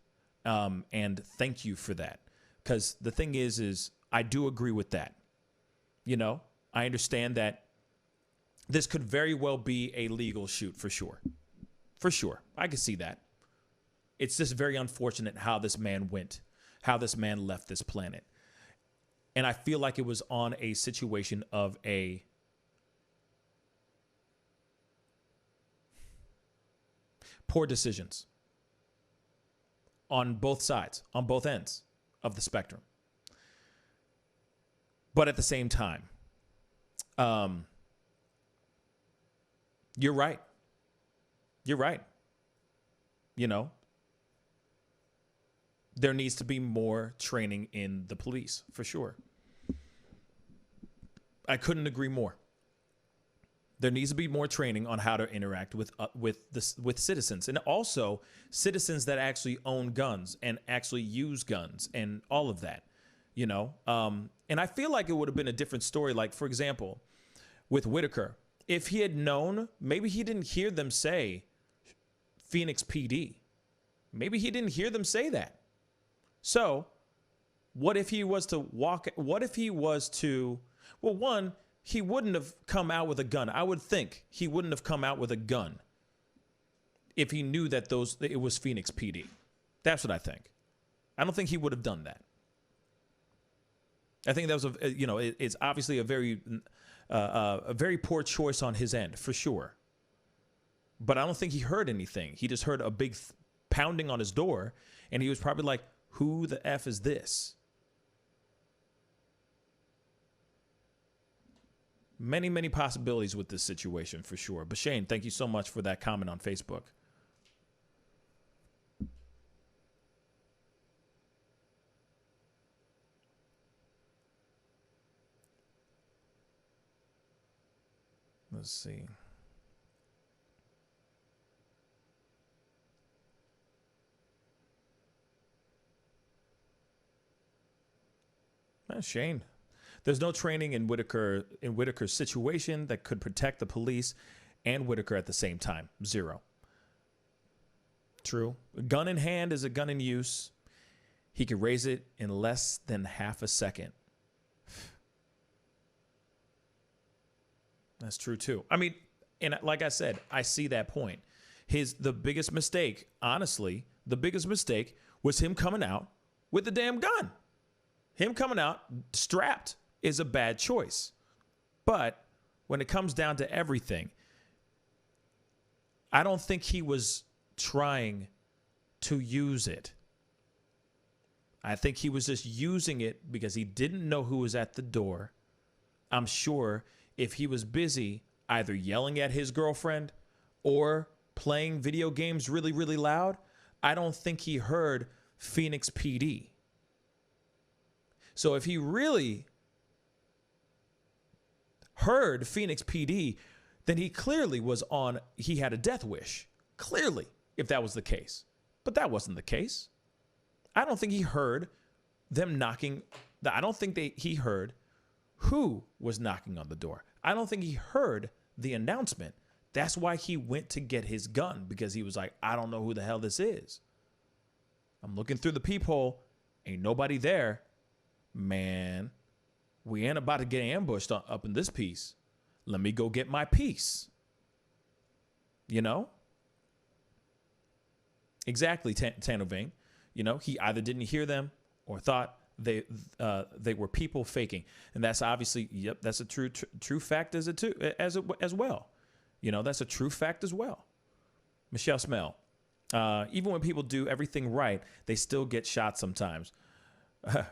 and thank you for that. Because the thing is I do agree with that. You know, I understand that this could very well be a legal shoot for sure. For sure. I can see that. It's just very unfortunate how this man went, how this man left this planet. And I feel like it was on a situation of a poor decisions on both sides, on both ends of the spectrum. But at the same time, you're right. You're right. You know, there needs to be more training in the police, for sure. I couldn't agree more. There needs to be more training on how to interact with citizens, and also citizens that actually own guns and actually use guns and all of that, you know. And I feel like it would have been a different story. Like, for example, with Whitaker, if he had known, maybe he didn't hear them say Phoenix PD. Maybe he didn't hear them say that. So what if he was to well, one, he wouldn't have come out with a gun. I would think he wouldn't have come out with a gun if he knew that it was Phoenix PD. That's what I think. I don't think he would have done that. I think that was it's obviously a very poor choice on his end for sure. But I don't think he heard anything. He just heard a big pounding on his door, and he was probably like, "Who the F is this?" Many, many possibilities with this situation for sure. But Shane, thank you so much for that comment on Facebook. Let's see. Shane, there's no training in Whitaker's situation that could protect the police and Whitaker at the same time. Zero. True. A gun in hand is a gun in use. He could raise it in less than half a second. That's true too. I mean, and like I said, I see that point. The biggest mistake, honestly, the biggest mistake was him coming out with the damn gun. Him coming out strapped is a bad choice. But when it comes down to everything, I don't think he was trying to use it. I think he was just using it because he didn't know who was at the door. I'm sure if he was busy either yelling at his girlfriend or playing video games really, really loud, I don't think he heard Phoenix PD. So if he really heard Phoenix PD, then he clearly he had a death wish. Clearly, if that was the case. But that wasn't the case. I don't think he heard them knocking. I don't think he heard who was knocking on the door. I don't think he heard the announcement. That's why he went to get his gun, because he was like, I don't know who the hell this is. I'm looking through the peephole. Ain't nobody there. Man, we ain't about to get ambushed up in this piece. Let me go get my piece. You know? Exactly, Tanovane. You know, he either didn't hear them or thought they were people faking. And that's obviously, yep, that's a true fact as well. You know, that's a true fact as well. Michelle Smell. Even when people do everything right, they still get shot sometimes.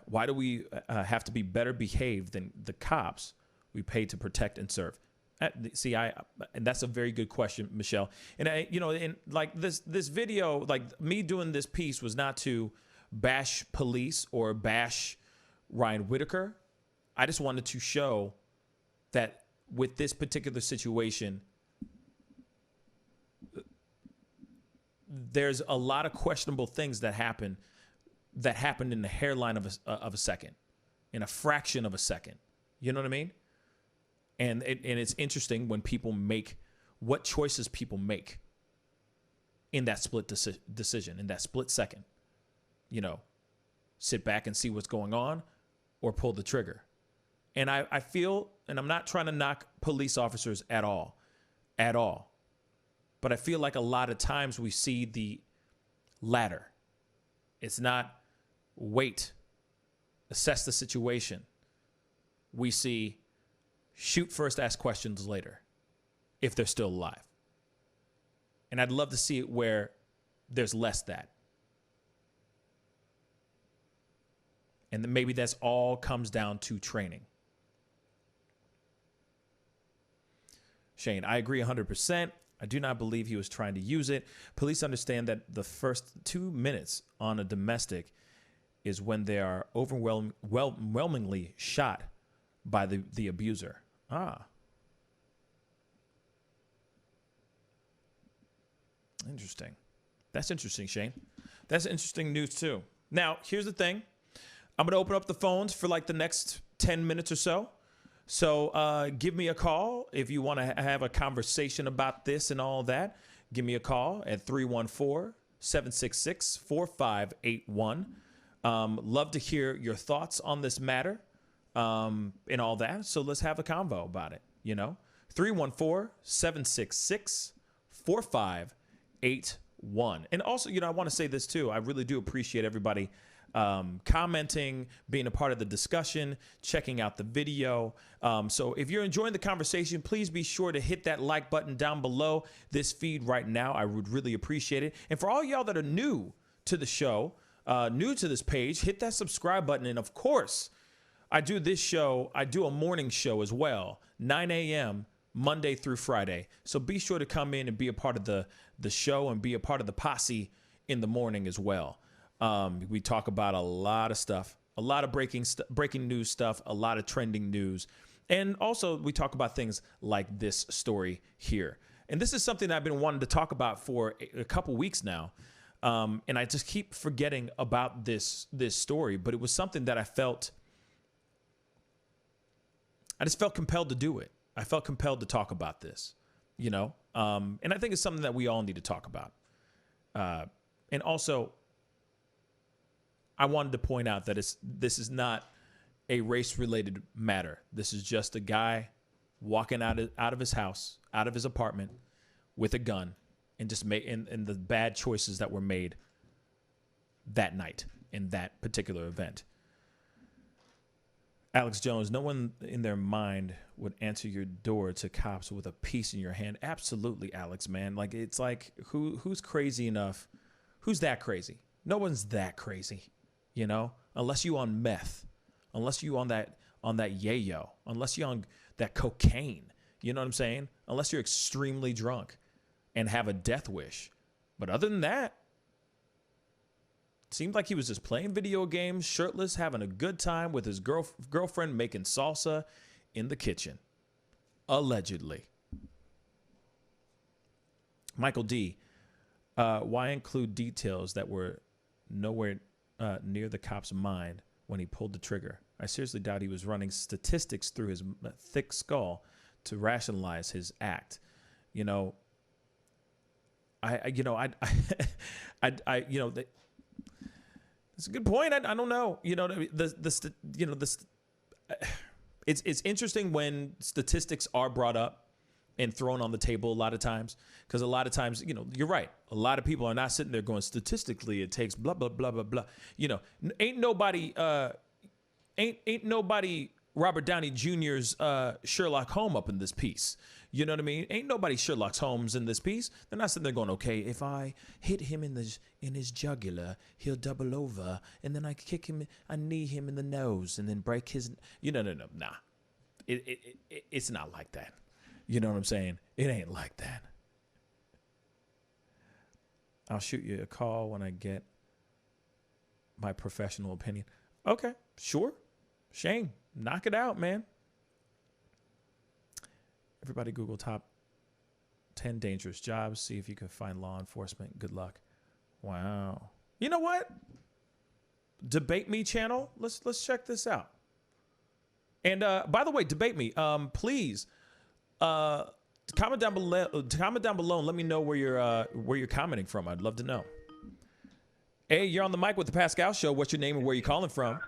Why do we have to be better behaved than the cops we pay to protect and serve? And that's a very good question, Michelle. And and like this video, like me doing this piece was not to bash police or bash Ryan Whitaker. I just wanted to show that with this particular situation, there's a lot of questionable things that happened in the hairline of a second, in a fraction of a second. You know what I mean? And it's interesting when people make what choices people make in that split decision, in that split second. You know, sit back and see what's going on or pull the trigger. And I feel, and I'm not trying to knock police officers at all, but I feel like a lot of times we see the latter. It's not wait, assess the situation. We see shoot first, ask questions later, if they're still alive. And I'd love to see it where there's less that. And then maybe that's all comes down to training. Shane, I agree 100%. I do not believe he was trying to use it. Police understand that the first 2 minutes on a domestic is when they are overwhelmingly shot by the abuser. Interesting. That's interesting, Shane. That's interesting news too. Now, here's the thing. I'm going to open up the phones for like the next 10 minutes or so. So give me a call if you want to have a conversation about this and all that. Give me a call at 314-766-4581. Love to hear your thoughts on this matter and all that. So let's have a convo about it, 314-766-4581. And also, I want to say this too. I really do appreciate everybody commenting, being a part of the discussion, checking out the video. So if you're enjoying the conversation, please be sure to hit that like button down below this feed right now. I would really appreciate it. And for all y'all that are new to the show, new to this page, hit that subscribe button. And of course, I do this show. I do a morning show as well, 9 a.m. Monday through Friday. So be sure to come in and be a part of the show and be a part of the posse in the morning as well. We talk about a lot of stuff, a lot of breaking news stuff, a lot of trending news. And also we talk about things like this story here. And this is something I've been wanting to talk about for a couple weeks now. And I just keep forgetting about this story, but it was something that I just felt compelled to do it. I felt compelled to talk about this, and I think it's something that we all need to talk about. And also, I wanted to point out that this is not a race-related matter. This is just a guy walking out of his house, out of his apartment with a gun, and just and the bad choices that were made that night in that particular event. Alex Jones, no one in their mind would answer your door to cops with a piece in your hand. Absolutely, Alex, man. Like, it's like, who's crazy enough? Who's that crazy? No one's that crazy, unless you on meth, unless you on that yayo, unless you on that cocaine, you know what I'm saying? Unless you're extremely drunk and have a death wish. But other than that, seemed like he was just playing video games, shirtless, having a good time with his girlfriend making salsa in the kitchen. Allegedly. Michael D. Why include details that were nowhere near the cop's mind when he pulled the trigger? I seriously doubt he was running statistics through his thick skull to rationalize his act. It's a good point. I don't know. It's interesting when statistics are brought up and thrown on the table a lot of times, because a lot of times, you're right. A lot of people are not sitting there going, statistically, it takes blah, blah, blah, blah, blah. Ain't nobody Robert Downey Jr.'s Sherlock Holmes up in this piece. You know what I mean? Ain't nobody Sherlock Holmes in this piece. They're not sitting there going, okay, if I hit him in his jugular, he'll double over, and then I kick him, I knee him in the nose, and then break his. No, nah. It's not like that. You know what I'm saying? It ain't like that. I'll shoot you a call when I get my professional opinion. Okay, sure. Shane, knock it out, man. Everybody Google top 10 dangerous jobs. See if you can find law enforcement. Good luck. Wow. You know what? Debate Me channel. Let's check this out. And by the way, Debate Me. Please comment down below. And let me know where you're commenting from. I'd love to know. Hey, you're on the mic with the Pascal Show. What's your name and where you calling from?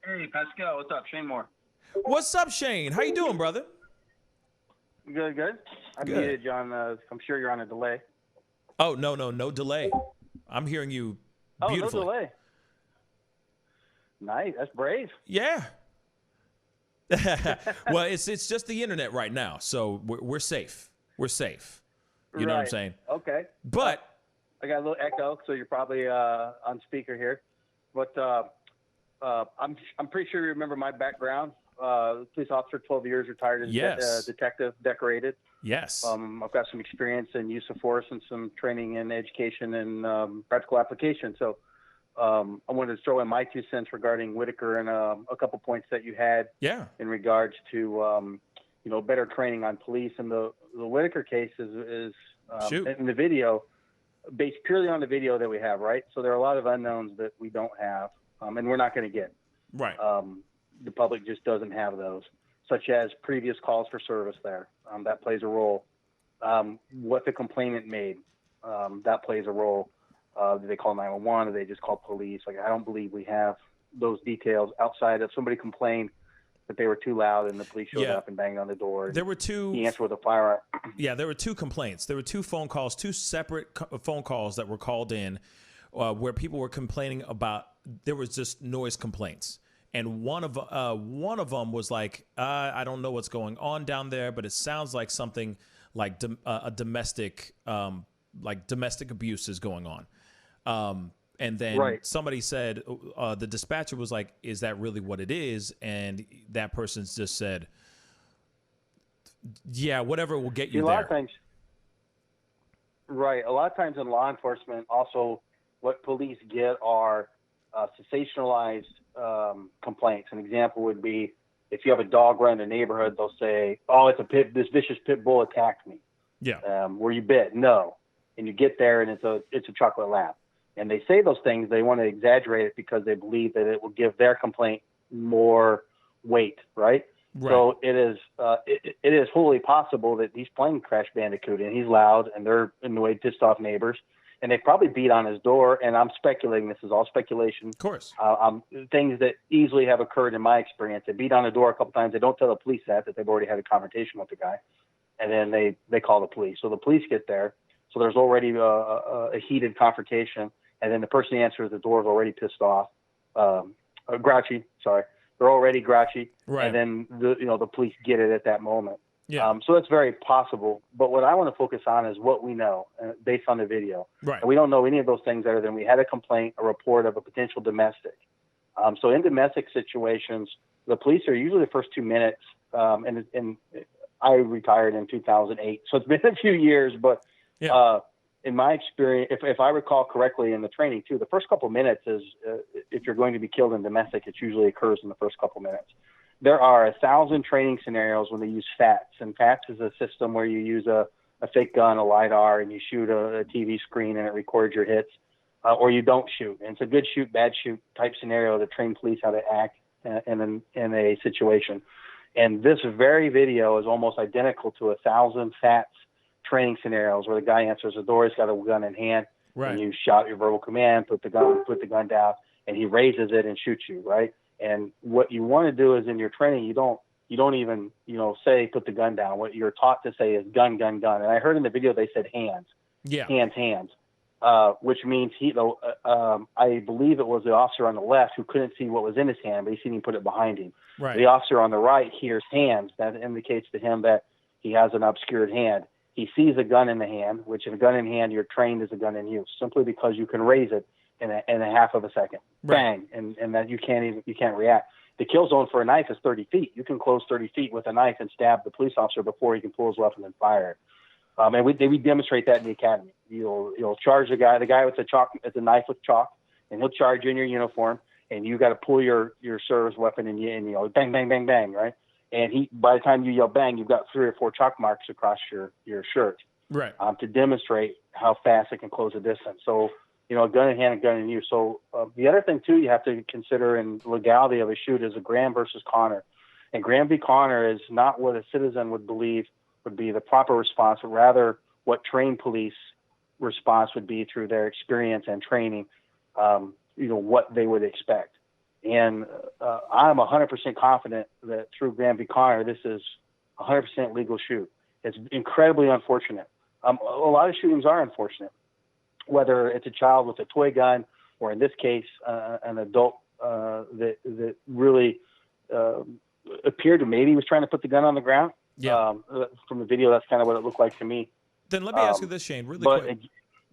Hey, Pascal. What's up? Shane Moore. What's up, Shane? How you doing, brother? Good. I muted you on. I'm sure you're on a delay. Oh, no delay. I'm hearing you beautifully. Oh, no delay. Nice. That's brave. Yeah. Well, it's just the internet right now, so we're safe. We're safe. You know what I'm saying? Okay. But I got a little echo, so you're probably on speaker here. But I'm pretty sure you remember my background. Police officer, 12 years, retired as detective, decorated. Yes. I've got some experience in use of force and some training in education and practical application. So I wanted to throw in my 2 cents regarding Whitaker and a couple points that you had in regards to better training on police. And the Whitaker case is in the video, based purely on the video that we have, right? So there are a lot of unknowns that we don't have, and we're not going to get. Right. The public just doesn't have those, such as previous calls for service there. That plays a role. What the complainant made, that plays a role. Do they call 911 or they just call police? Like, I don't believe we have those details outside of somebody complained that they were too loud and the police showed up and banged on the door. There were two. He answered with a firearm. Yeah, there were 2 complaints. There were 2 phone calls, 2 separate phone calls that were called in where people were complaining about there was just noise complaints. And one of them was like, I don't know what's going on down there, but it sounds like something like a domestic abuse is going on. And then somebody said, the dispatcher was like, is that really what it is? And that person just said, yeah, whatever will get you there. A lot of times, a lot of times in law enforcement, also what police get are sensationalized complaints. An example would be if you have a dog run in the neighborhood, they'll say, "Oh, this vicious pit bull attacked me." Yeah. Were you bit? No. And you get there and it's a chocolate lab. And they say those things. They want to exaggerate it because they believe that it will give their complaint more weight, right? So it is wholly possible that he's playing Crash Bandicoot and he's loud and they're annoyed, pissed off neighbors. And they probably beat on his door, and I'm speculating. This is all speculation. Of course. Things that easily have occurred in my experience. They beat on the door a couple times. They don't tell the police that they've already had a confrontation with the guy. And then they call the police. So the police get there. So there's already a heated confrontation. And then the person who answers the door is already pissed off. Grouchy, sorry. They're already grouchy. Right. And then the police get it at that moment. Yeah. So it's very possible. But what I want to focus on is what we know based on the video. Right. And we don't know any of those things other than we had a complaint, a report of a potential domestic. So in domestic situations, the police are usually the first 2 minutes. And I retired in 2008. So it's been a few years. But in my experience, if I recall correctly in the training too, the first couple of minutes is if you're going to be killed in domestic, it usually occurs in the first couple of minutes. There are 1,000 training scenarios when they use FATS, and FATS is a system where you use a fake gun, a LiDAR, and you shoot a TV screen and it records your hits, or you don't shoot. And it's a good shoot, bad shoot type scenario to train police how to act in a situation. And this very video is almost identical to 1,000 FATS training scenarios where the guy answers the door, he's got a gun in hand, and you shout your verbal command, put the gun down, and he raises it and shoots you, right? And what you want to do is in your training, you don't even, say, put the gun down. What you're taught to say is gun, gun, gun. And I heard in the video, they said hands, hands, which means I believe it was the officer on the left who couldn't see what was in his hand, but he seen him put it behind him. Right. The officer on the right hears hands. That indicates to him that he has an obscured hand. He sees a gun in the hand, which in a gun in hand, you're trained as a gun in use, simply because you can raise it in a half of a second. Bang, and that you can't react. The kill zone for a knife is 30 feet. You can close 30 feet with a knife and stab the police officer before he can pull his weapon and fire it. And we demonstrate that in the academy. You'll charge the guy with it's a knife with chalk, and he'll charge you in your uniform, and you got to pull your service weapon and you bang, bang, bang, bang, right? And by the time you yell bang, you've got 3 or 4 chalk marks across your shirt, right? To demonstrate how fast it can close a distance. So, a gun in hand and gun in use. So the other thing too you have to consider in legality of a shoot is a Graham versus Connor. And Graham v. Connor is not what a citizen would believe would be the proper response, but rather what trained police response would be through their experience and training, what they would expect. And I'm 100% confident that through Graham v. Connor, this is 100% legal shoot. It's incredibly unfortunate. A lot of shootings are unfortunate, whether it's a child with a toy gun or in this case, an adult that really appeared to maybe was trying to put the gun on the ground. Yeah. From the video, that's kind of what it looked like to me. Then let me ask you this, Shane, really quick.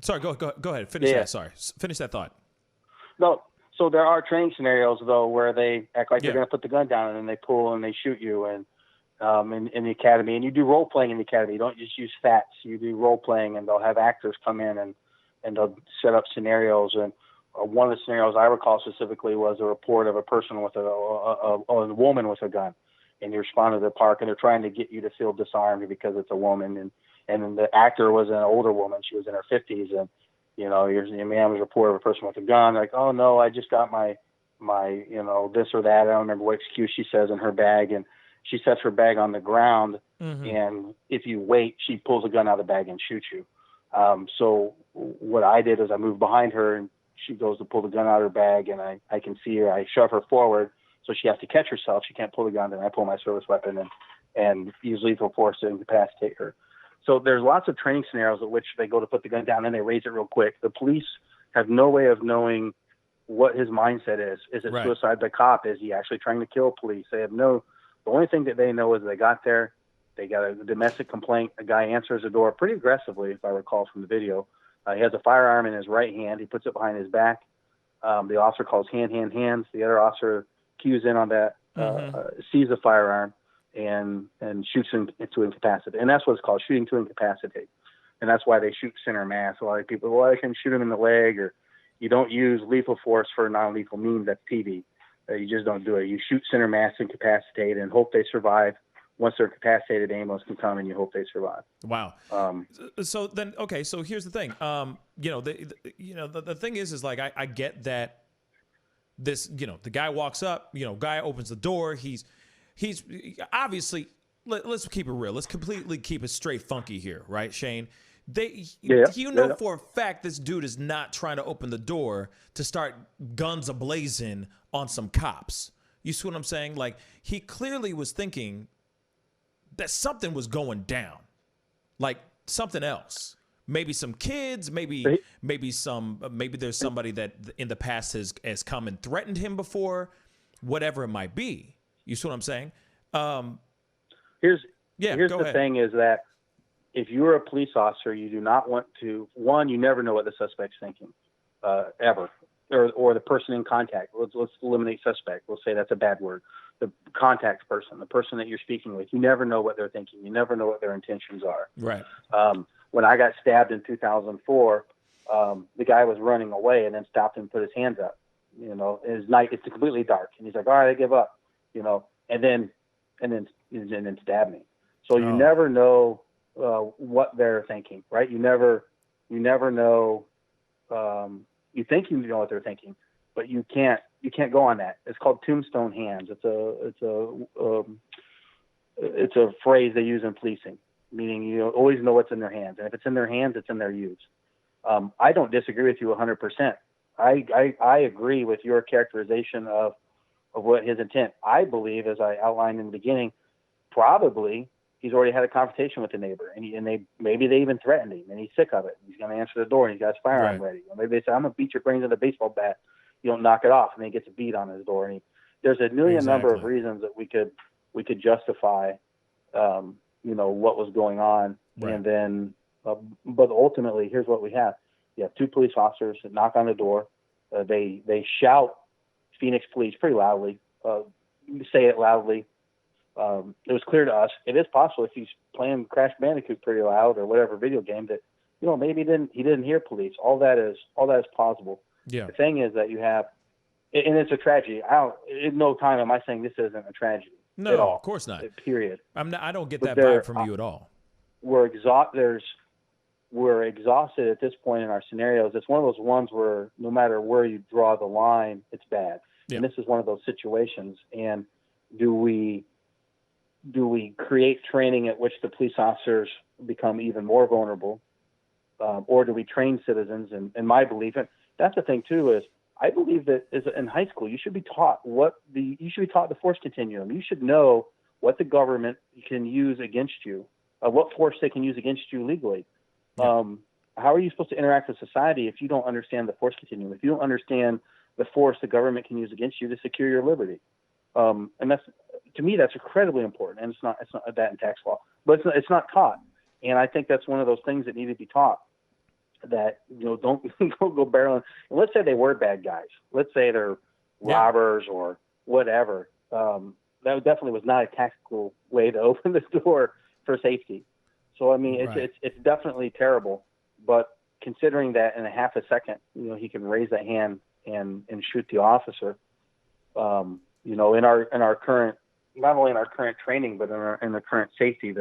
Sorry, go ahead. Finish that. Sorry. Finish that thought. No. So there are training scenarios, though, where they act like they're going to put the gun down and then they pull and they shoot you. And in the academy, and you do role playing in the academy. You don't just use FATS. You do role playing, and they'll have actors come in and they'll set up scenarios. And one of the scenarios I recall specifically was a report of a person with a woman with a gun, and you respond to the park, and they're trying to get you to feel disarmed because it's a woman, and the actor was an older woman. She was in her 50s, and your man was reported of a person with a gun. Like, oh no, I just got my this or that. I don't remember what excuse she says in her bag, and she sets her bag on the ground, and if you wait, she pulls a gun out of the bag and shoots you. So what I did is I moved behind her, and she goes to pull the gun out of her bag, and I can see her. I shove her forward, so she has to catch herself. She can't pull the gun, and I pull my service weapon and use lethal force to incapacitate her. So there's lots of training scenarios at which they go to put the gun down and they raise it real quick. The police have no way of knowing what his mindset is. Is it Right. suicide by cop? Is he actually trying to kill police? They have no. The only thing that they know is they got there. They got a domestic complaint. A guy answers the door pretty aggressively, if I recall from the video. He has a firearm in his right hand. He puts it behind his back. The officer calls hands. The other officer cues in on that, sees the firearm, and shoots him to incapacitate. And that's what it's called, shooting to incapacitate. And that's why they shoot center mass. A lot of people, well, I can shoot him in the leg, or you don't use lethal force for non-lethal means. That's TV. You just don't do it. You shoot center mass, incapacitate, and hope they survive. Once they're incapacitated, ambulance can come, and you hope they survive. Wow. So then, okay. So here's the thing. The thing is like I get that this. The guy walks up. Guy opens the door. He's obviously. Let's keep it real. Let's completely keep it straight funky here, right, Shane? For a fact this dude is not trying to open the door to start guns ablazing on some cops. You see what I'm saying? Like, he clearly was thinking that something was going down, like something else. Maybe some kids, maybe there's somebody that in the past has come and threatened him before, whatever it might be. You see what I'm saying? Here's go the ahead. thing is that if you're a police officer, you do not want to, you never know what the suspect's thinking, ever, or the person in contact. Let's eliminate suspect. We'll say that's a bad word. The contact person, the person that you're speaking with, you never know what they're thinking. You never know what their intentions are. Right. When I got stabbed in 2004, the guy was running away and then stopped and put his hands up. It's night. It's completely dark, and he's like, "All right, I give up." And then stab me. So you never know what they're thinking, right? You never know. You think you know what they're thinking, but you can't go on that. It's called tombstone hands. It's a phrase they use in policing, meaning you always know what's in their hands, and if it's in their hands, it's in their use. I don't disagree with you 100%. I agree with your characterization of what his intent. I believe, as I outlined in the beginning, probably he's already had a confrontation with the neighbor, and maybe they even threatened him, and he's sick of it. He's going to answer the door, and he's got his firearm ready. Or maybe they say, "I'm going to beat your brains with a baseball bat. You don't knock it off," and then he gets a beat on his door. And there's a million number of reasons that we could justify, what was going on, and then, but ultimately, here's what we have: you have two police officers that knock on the door. They shout Phoenix Police pretty loudly. Say it loudly. It was clear to us. It is possible if he's playing Crash Bandicoot pretty loud or whatever video game that, maybe he didn't hear police. All that is plausible. Yeah. The thing is that you have, and it's a tragedy. In no time am I saying this isn't a tragedy. No, at all. Of course not. Period. I don't get that vibe from you at all. We're exhausted at this point in our scenarios. It's one of those ones where no matter where you draw the line, it's bad. Yeah. And this is one of those situations. And do we create training at which the police officers become even more vulnerable, or do we train citizens? And my belief, and that's the thing too, is I believe that in high school you should be taught the force continuum. You should know what the government can use against you, what force they can use against you legally. Yeah. How are you supposed to interact with society if you don't understand the force continuum? If you don't understand the force the government can use against you to secure your liberty? And that's, to me, that's incredibly important. And it's not that in tax law, but it's not taught. And I think that's one of those things that need to be taught. That don't go barreling. And let's say they were bad guys. Let's say they're robbers or whatever. That definitely was not a tactical way to open the door for safety. So I mean, it's definitely terrible. But considering that in a half a second, he can raise that hand and shoot the officer. In our current, not only in our current training, but in the current safety,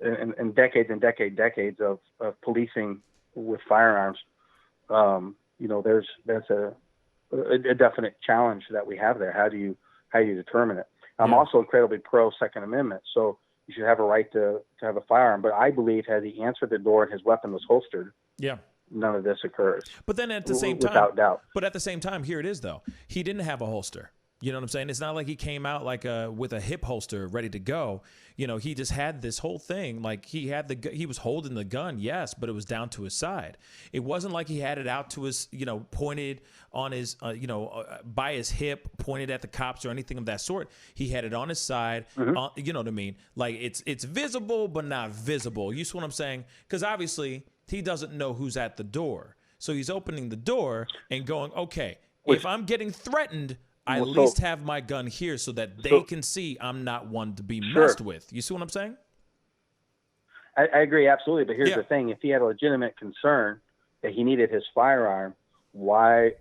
in decades and decades of policing with firearms, that's a definite challenge that we have there. How do you determine it? I'm also incredibly pro Second Amendment, so you should have a right to have a firearm. But I believe had he answered the door and his weapon was holstered, none of this occurs. But then at the same time, without doubt. But at the same time, here it is though. He didn't have a holster. You know what I'm saying? It's not like he came out like with a hip holster ready to go. You know, he just had this whole thing. Like he was holding the gun, yes, but it was down to his side. It wasn't like he had it out to his, you know, pointed on his, by his hip, pointed at the cops or anything of that sort. He had it on his side. You know what I mean? Like it's visible, but not visible. You see what I'm saying? Because obviously he doesn't know who's at the door. So he's opening the door and going, okay, if I'm getting threatened, I at least have my gun here so that they can see I'm not one to be messed with. You see what I'm saying? I agree, absolutely. But here's the thing. If he had a legitimate concern that he needed his firearm, why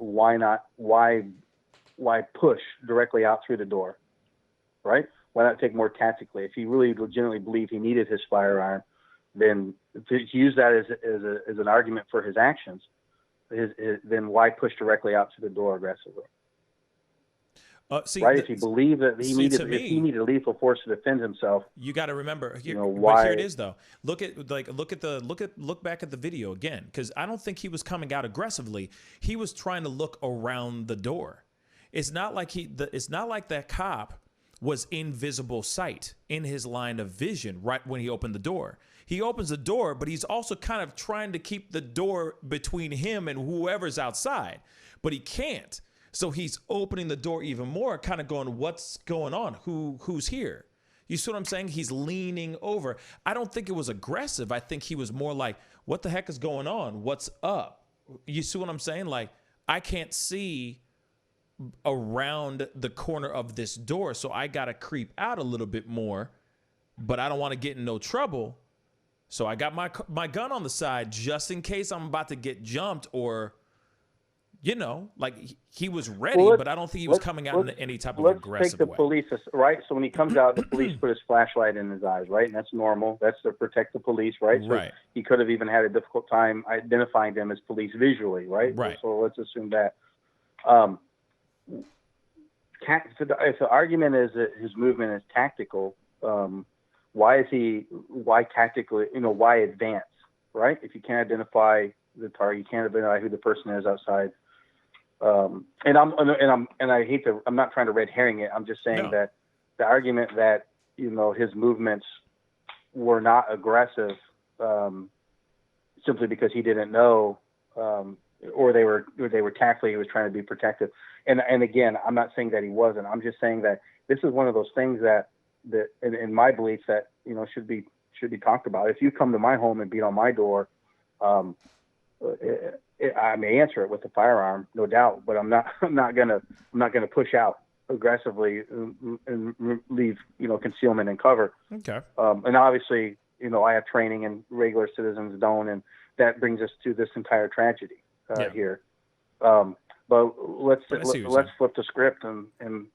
push directly out through the door, right? Why not take more tactically? If he really legitimately believed he needed his firearm, then to use that as an argument for his actions, then why push directly out to the door aggressively? Right? If he believed that he needed lethal force to defend himself, you got to remember here. Why? But here it is, though. Look back at the video again, because I don't think he was coming out aggressively. He was trying to look around the door. It's not like that cop was in visible sight, in his line of vision, right when he opened the door. He opens the door, but he's also kind of trying to keep the door between him and whoever's outside, but he can't. So he's opening the door even more, kind of going, what's going on? Who's here? You see what I'm saying? He's leaning over. I don't think it was aggressive. I think he was more like, what the heck is going on? What's up? You see what I'm saying? Like, I can't see around the corner of this door, so I got to creep out a little bit more, but I don't want to get in no trouble. So I got my gun on the side just in case I'm about to get jumped or... You know, like he was ready, but I don't think he was coming out in any type of aggressive way. Let's take the police, right? So when he comes out, the police put his flashlight in his eyes, right? And that's normal. That's to protect the police, right? So right. He could have even had a difficult time identifying them as police visually, right? Right. So let's assume that. If the argument is that his movement is tactical, why tactically, why advance, right? If you can't identify the target, you can't identify who the person is outside. I'm not trying to red herring it. I'm just saying that the argument that, his movements were not aggressive, simply because he didn't know, or they were tactfully, he was trying to be protective. And again, I'm not saying that he wasn't. I'm just saying that this is one of those things that in my belief that, should be talked about. If you come to my home and beat on my door, I may answer it with a firearm, no doubt, but I'm not gonna push out aggressively and leave concealment and cover. Okay. And obviously, I have training and regular citizens don't, and that brings us to this entire tragedy here. But let's flip the script, and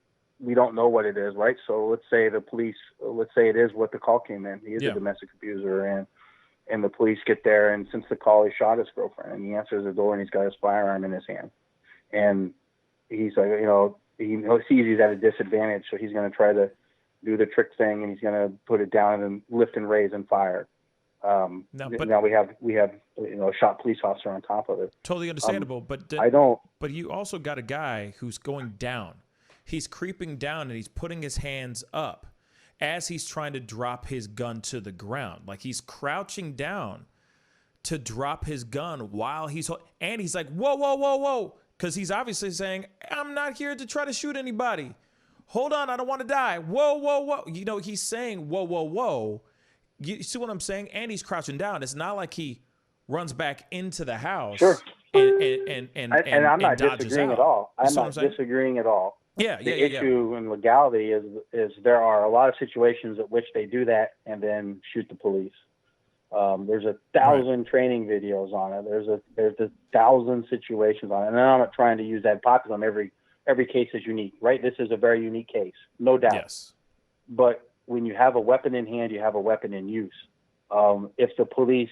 we don't know what it is, right? So let's say it is what the call came in. He is a domestic abuser, and the police get there, and since the call, he shot his girlfriend, and he answers the door, and he's got his firearm in his hand, and he's like, he sees he's at a disadvantage, so he's going to try to do the trick thing, and he's going to put it down and lift and raise and fire. Now we have a shot police officer on top of it. Totally understandable, but you also got a guy who's going down. He's creeping down, and he's putting his hands up as he's trying to drop his gun to the ground. Like he's crouching down to drop his gun while he's like, whoa, whoa, whoa, whoa. Because he's obviously saying, I'm not here to try to shoot anybody. Hold on, I don't want to die. Whoa, whoa, whoa. He's saying, whoa, whoa, whoa. You see what I'm saying? And he's crouching down. It's not like he runs back into the house. Sure. And I'm not disagreeing at all. I'm not disagreeing at all. The issue in legality is there are a lot of situations at which they do that and then shoot the police. There's 1,000 training videos on it. There's 1,000 situations on it. And I'm not trying to use that populism. Every case is unique, right? This is a very unique case, no doubt. Yes. But when you have a weapon in hand, you have a weapon in use. If the police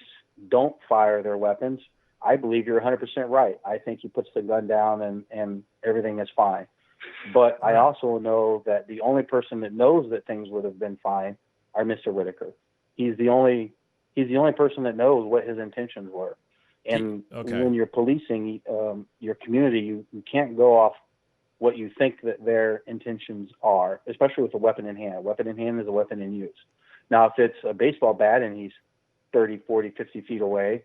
don't fire their weapons, I believe you're 100% right. I think he puts the gun down and everything is fine. But I also know that the only person that knows that things would have been fine are Mr. Whitaker. He's the only person that knows what his intentions were. And when you're policing your community, you can't go off what you think that their intentions are, especially with a weapon in hand. A weapon in hand is a weapon in use. Now, if it's a baseball bat and he's 30, 40, 50 feet away,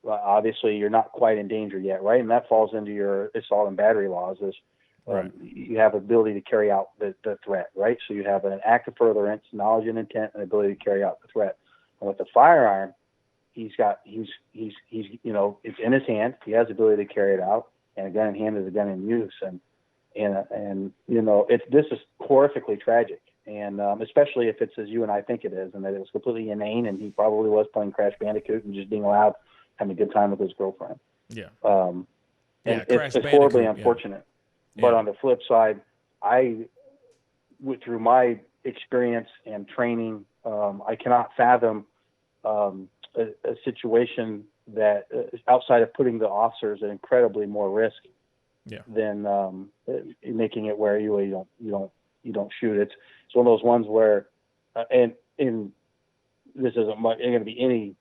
obviously you're not quite in danger yet, right? And that falls into your assault and battery laws. You have ability to carry out the threat, right? So you have an act of furtherance, knowledge and intent, and ability to carry out the threat. And with the firearm, he's it's in his hand. He has the ability to carry it out, and a gun in hand is a gun in use. This is horrifically tragic, and especially if it's as you and I think it is, and that it was completely inane, and he probably was playing Crash Bandicoot and just being allowed having a good time with his girlfriend. Yeah. It's horribly unfortunate. Yeah. But on the flip side, through my experience and training, I cannot fathom a situation that outside of putting the officers at incredibly more risk than making it where you don't shoot. It's one of those ones where, and this isn't going to be any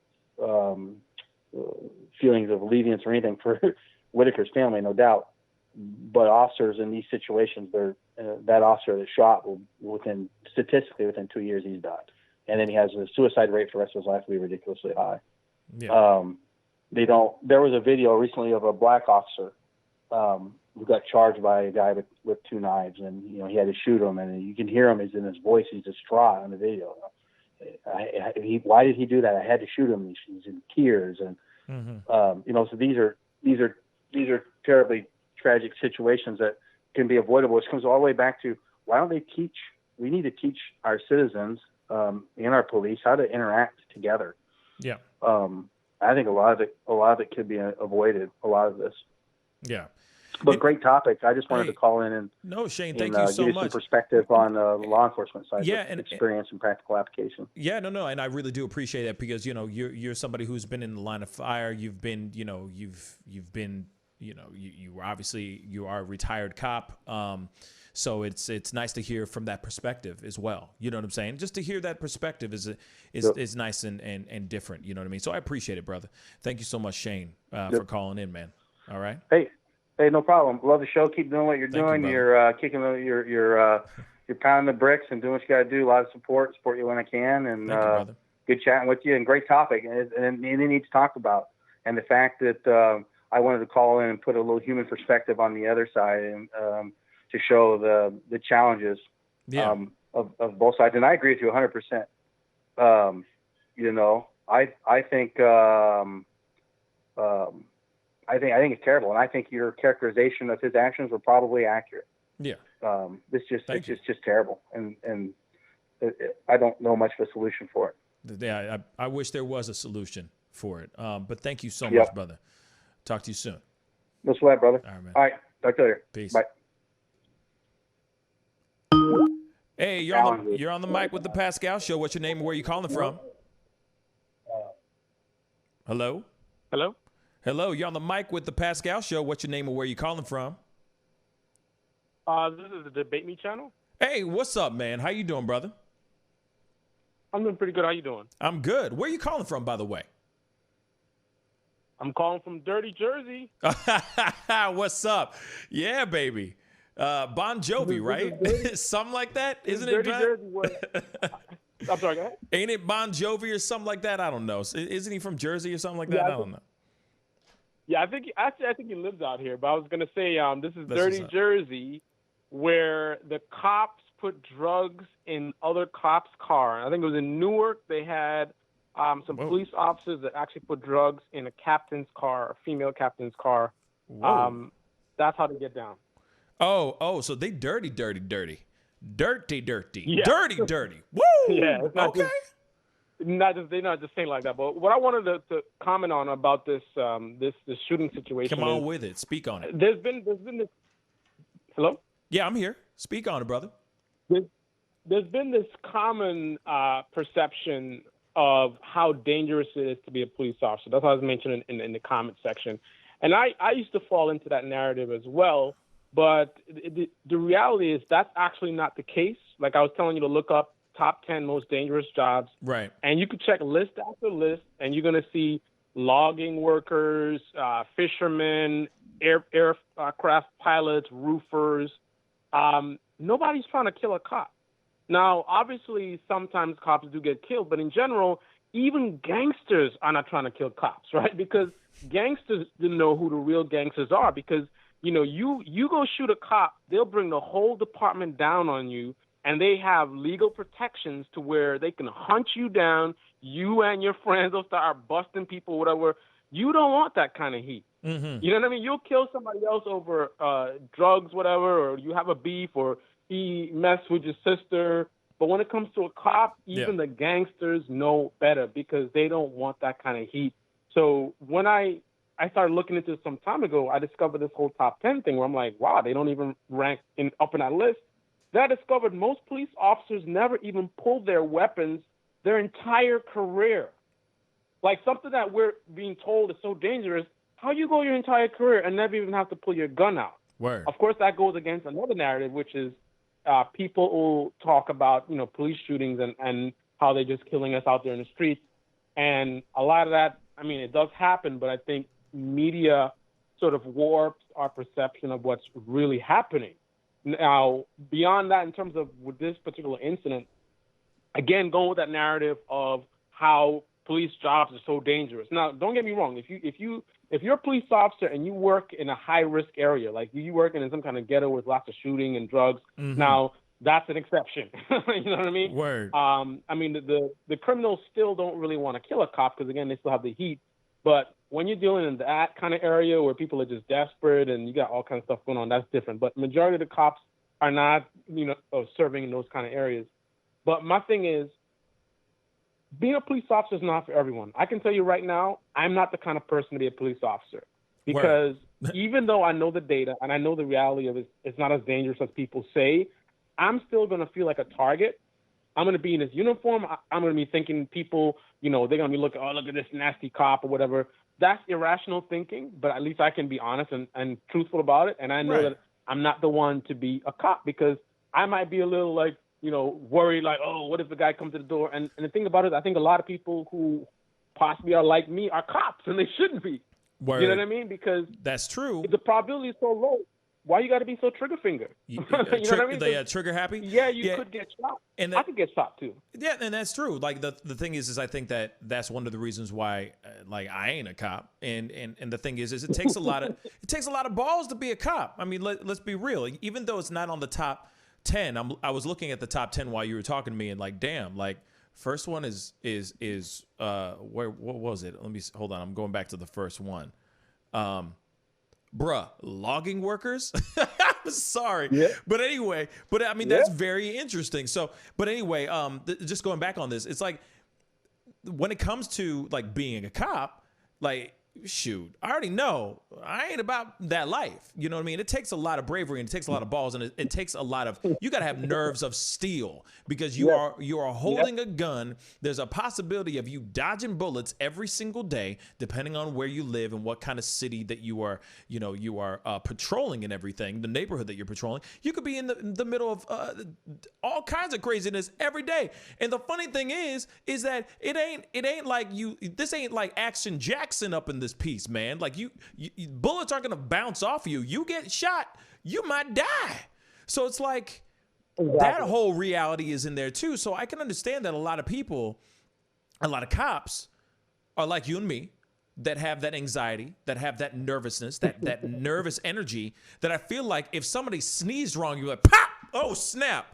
feelings of allegiance or anything for Whitaker's family, no doubt. But officers in these situations, that officer that shot statistically within 2 years he's died, and then he has a suicide rate for the rest of his life will be ridiculously high. Yeah. There was a video recently of a black officer who got charged by a guy with two knives, and he had to shoot him, and you can hear him. He's in his voice. He's distraught on the video. Why did he do that? I had to shoot him. He's in tears, and so these are terribly tragic situations that can be avoidable. Which comes all the way back to why don't they teach? We need to teach our citizens and our police how to interact together. Yeah. I think a lot of it could be avoided. A lot of this. Yeah. But great topic. I just wanted to call in and Shane, thank you so give much. Some perspective on the law enforcement side. And experience and practical application. Yeah, no, and I really do appreciate that because you're somebody who's been in the line of fire. You've been, you've been, you are a retired cop. So it's nice to hear from that perspective as well. You know what I'm saying? Just to hear that perspective is nice and different. You know what I mean? So I appreciate it, brother. Thank you so much, Shane, for calling in, man. All right. Hey, no problem. Love the show. Keep doing what you're doing. You're kicking you're pounding the bricks and doing what you got to do. A lot of support you when I can, and Thank you, good chatting with you. And great topic, and it needs to talk about. And the fact that I wanted to call in and put a little human perspective on the other side, and to show the challenges of both sides. And I agree with you 100%. I think it's terrible, and I think your characterization of his actions were probably accurate. Yeah. It's just terrible, and I don't know much of a solution for it. Yeah, I wish there was a solution for it. But thank you so much, brother. Talk to you soon. No sweat, brother. All right, man. All right. Talk to you later. Peace. Bye. Hey, you're on the mic with the Pascal Show. What's your name and where you calling from? Hello? Hello? Hello, you're on the mic with the Pascal Show. What's your name and where you calling from? This is the Debate Me channel. Hey, what's up, man? How you doing, brother? I'm doing pretty good. How you doing? I'm good. Where you calling from, by the way? I'm calling from Dirty Jersey. What's up? Yeah, baby. Bon Jovi, right? Something like that, isn't it? Dirty Jersey. I'm sorry, go ahead. Ain't it Bon Jovi or something like that? I don't know. Isn't he from Jersey or something like that? Yeah, I don't know. Yeah, I think he lives out here. But I was gonna say, this is Dirty Jersey, where the cops put drugs in other cops' car. I think it was in Newark. They had some police officers that actually put drugs in a captain's car, a female captain's car. That's how they get down. Oh, so they dirty. Yeah. Dirty. Woo! Yeah, it's not okay. They're not just saying like that. But what I wanted to comment on about this shooting situation. Come on with it. Speak on it. There's been this. Hello? Yeah, I'm here. Speak on it, brother. There's been this common perception of how dangerous it is to be a police officer. That's what I was mentioning in the comment section. And I used to fall into that narrative as well. But the reality is that's actually not the case. Like I was telling you to look up top 10 most dangerous jobs. Right. And you could check list after list, and you're going to see logging workers, fishermen, aircraft pilots, roofers. Nobody's trying to kill a cop. Now, obviously, sometimes cops do get killed, but in general, even gangsters are not trying to kill cops, right? Because gangsters didn't know who the real gangsters are. Because, you know, you go shoot a cop, they'll bring the whole department down on you, and they have legal protections to where they can hunt you down. You and your friends will start busting people, whatever. You don't want that kind of heat. Mm-hmm. You know what I mean? You'll kill somebody else over drugs, whatever, or you have a beef, or he messed with your sister. But when it comes to a cop, even the gangsters know better because they don't want that kind of heat. So when I started looking into this some time ago, I discovered this whole top 10 thing where I'm like, wow, they don't even rank up in that list. Then I discovered most police officers never even pull their weapons their entire career. Like something that we're being told is so dangerous. How you go your entire career and never even have to pull your gun out? Word. Of course, that goes against another narrative, which is people who talk about, you know, police shootings and how they're just killing us out there in the streets. And a lot of that, I mean, it does happen, but I think media sort of warps our perception of what's really happening. Now, beyond that, in terms of with this particular incident, again, going with that narrative of how police jobs are so dangerous. Now, don't get me wrong. If you're a police officer and you work in a high risk area, like you working in some kind of ghetto with lots of shooting and drugs, now that's an exception. You know what I mean? Word. I mean, the criminals still don't really want to kill a cop because, again, they still have the heat. But when you're dealing in that kind of area where people are just desperate and you got all kinds of stuff going on, that's different. But majority of the cops are not, you know, serving in those kind of areas. But my thing is, being a police officer is not for everyone. I can tell you right now, I'm not the kind of person to be a police officer because even though I know the data and I know the reality of it, it's not as dangerous as people say, I'm still going to feel like a target. I'm going to be in this uniform. I'm going to be thinking people, you know, they're going to be looking, oh, look at this nasty cop or whatever. That's irrational thinking, but at least I can be honest and truthful about it. And I know that I'm not the one to be a cop because I might be a little like, you know, worried like, oh, what if the guy comes to the door? And the thing about it, I think a lot of people who possibly are like me are cops and they shouldn't be. Word. You know what I mean? Because that's true. The probability is so low. Why you got to be so trigger finger? You know what I mean? They trigger happy? Yeah, you could get shot. And I could get shot too. Yeah, and that's true. Like the thing is I think that's one of the reasons why like I ain't a cop. And the thing is it takes a lot of balls to be a cop. I mean, let's be real. Even though it's not on the top 10, I was looking at the top 10 while you were talking to me and like, damn, like first one is what was it? Let me hold on. I'm going back to the first one. Logging workers. I'm sorry. Yeah. But anyway, I mean, that's very interesting. So, but anyway, just going back on this, it's like when it comes to like being a cop, like, shoot, I already know I ain't about that life. You know what I mean? It takes a lot of bravery and it takes a lot of balls and it takes a lot of, you got to have nerves of steel because you are holding a gun. There's a possibility of you dodging bullets every single day, depending on where you live and what kind of city that you are patrolling and everything, the neighborhood that you're patrolling. You could be in the middle of all kinds of craziness every day. And the funny thing is that it ain't like this ain't like Action Jackson up in this piece, man. Like you bullets aren't gonna bounce off you. You get shot, you might die. So it's like that whole reality is in there too. So I can understand that a lot of people, a lot of cops are like you and me that have that anxiety, that have that nervousness, that nervous energy that I feel like if somebody sneezed wrong, you're like, pop! Oh, snap.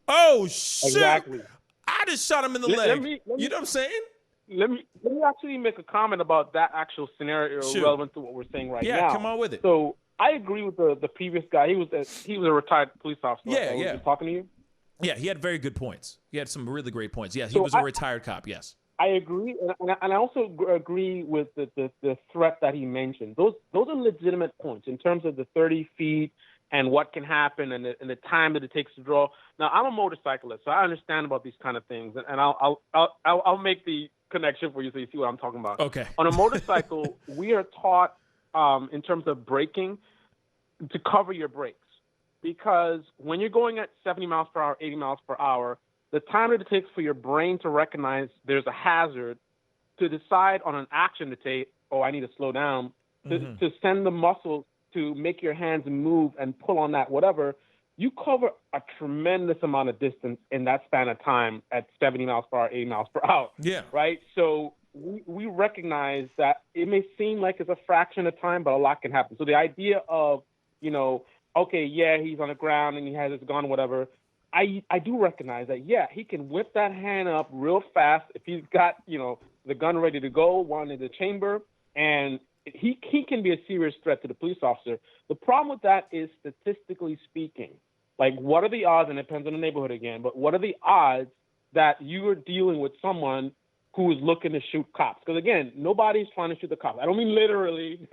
Oh, shit. Exactly. I just shot him in the leg. You know what I'm saying? Let me actually make a comment about that actual scenario relevant to what we're saying right now. Yeah, come on with it. So I agree with the previous guy. He was a retired police officer. Yeah. Was talking to you. Yeah, he had very good points. He had some really great points. Yeah, he was a retired cop. Yes, I agree, and I also agree with the threat that he mentioned. Those are legitimate points in terms of the 30 feet and what can happen and the time that it takes to draw. Now I'm a motorcyclist, so I understand about these kind of things, and I'll make the connection for you so you see what I'm talking about. Okay. On a motorcycle, we are taught in terms of braking to cover your brakes because when you're going at 70 miles per hour, 80 miles per hour, the time that it takes for your brain to recognize there's a hazard to decide on an action to take, oh, I need to slow down, to send the muscles to make your hands move and pull on that, whatever, you cover a tremendous amount of distance in that span of time at 70 miles per hour, 80 miles per hour. Yeah. Right? So we recognize that it may seem like it's a fraction of time, but a lot can happen. So the idea of, okay, yeah, he's on the ground and he has his gun, whatever, I do recognize that, yeah, he can whip that hand up real fast if he's got, the gun ready to go, one in the chamber, and he can be a serious threat to the police officer. The problem with that is, statistically speaking, like, what are the odds, and it depends on the neighborhood again, but what are the odds that you are dealing with someone who is looking to shoot cops? Because, again, nobody's trying to shoot the cops. I don't mean literally,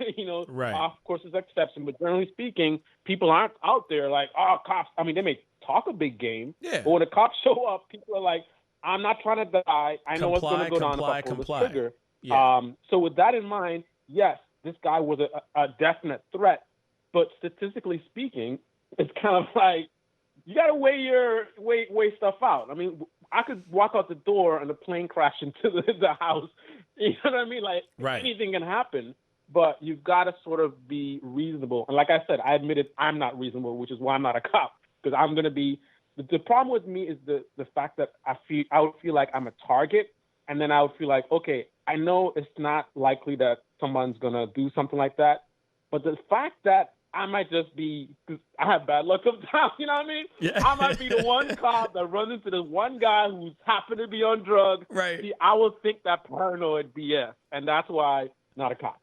Right. Of course, there's exception, but generally speaking, people aren't out there like, oh, cops. I mean, they may talk a big game, Yeah. but when the cops show up, people are like, I'm not trying to die. I know what's going to go down if I pull this trigger. Yeah. So with that in mind, yes, this guy was a definite threat, but statistically speaking, it's kind of like you got to weigh stuff out. I mean, I could walk out the door and the plane crash into the house. You know what I mean? Like, right. Anything can happen, but you've got to sort of be reasonable. And like I said, I admitted I'm not reasonable, which is why I'm not a cop, because I'm going to be. The problem with me is the fact that I would feel like I'm a target, and then I would feel like, okay, I know it's not likely that someone's going to do something like that, but the fact that I might just be, because I have bad luck sometimes, you know what I mean? Yeah. I might be the one cop that runs into this one guy who's happened to be on drugs. Right. See, I will think that paranoid BS, and that's why not a cop.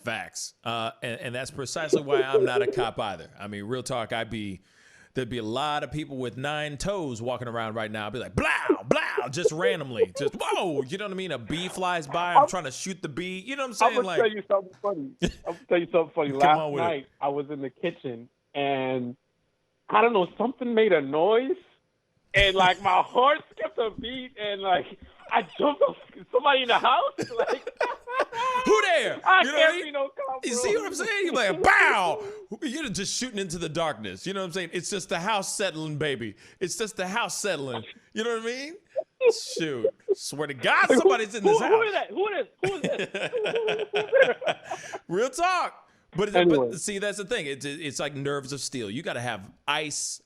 Facts. And that's precisely why I'm not a cop either. I mean, real talk, there'd be a lot of people with 9 toes walking around right now. I'd be like, blow, blow, just randomly. Just, whoa, you know what I mean? A bee flies by. I'm trying to shoot the bee. You know what I'm saying? I'm going to tell you something funny. Last night, I was in the kitchen, and I don't know, something made a noise, and, like, my heart skipped a beat, and, like, I jumped off somebody in the house. Like, who there? I can't see no cop. You see what I'm saying? You're like, bow. You're just shooting into the darkness. You know what I'm saying? It's just the house settling, baby. It's just the house settling. You know what I mean? Shoot. Swear to God, somebody's in this house. Who is that? Who is this? Real talk. But, Anyway. but see, that's the thing. It's like nerves of steel. You got to have ice,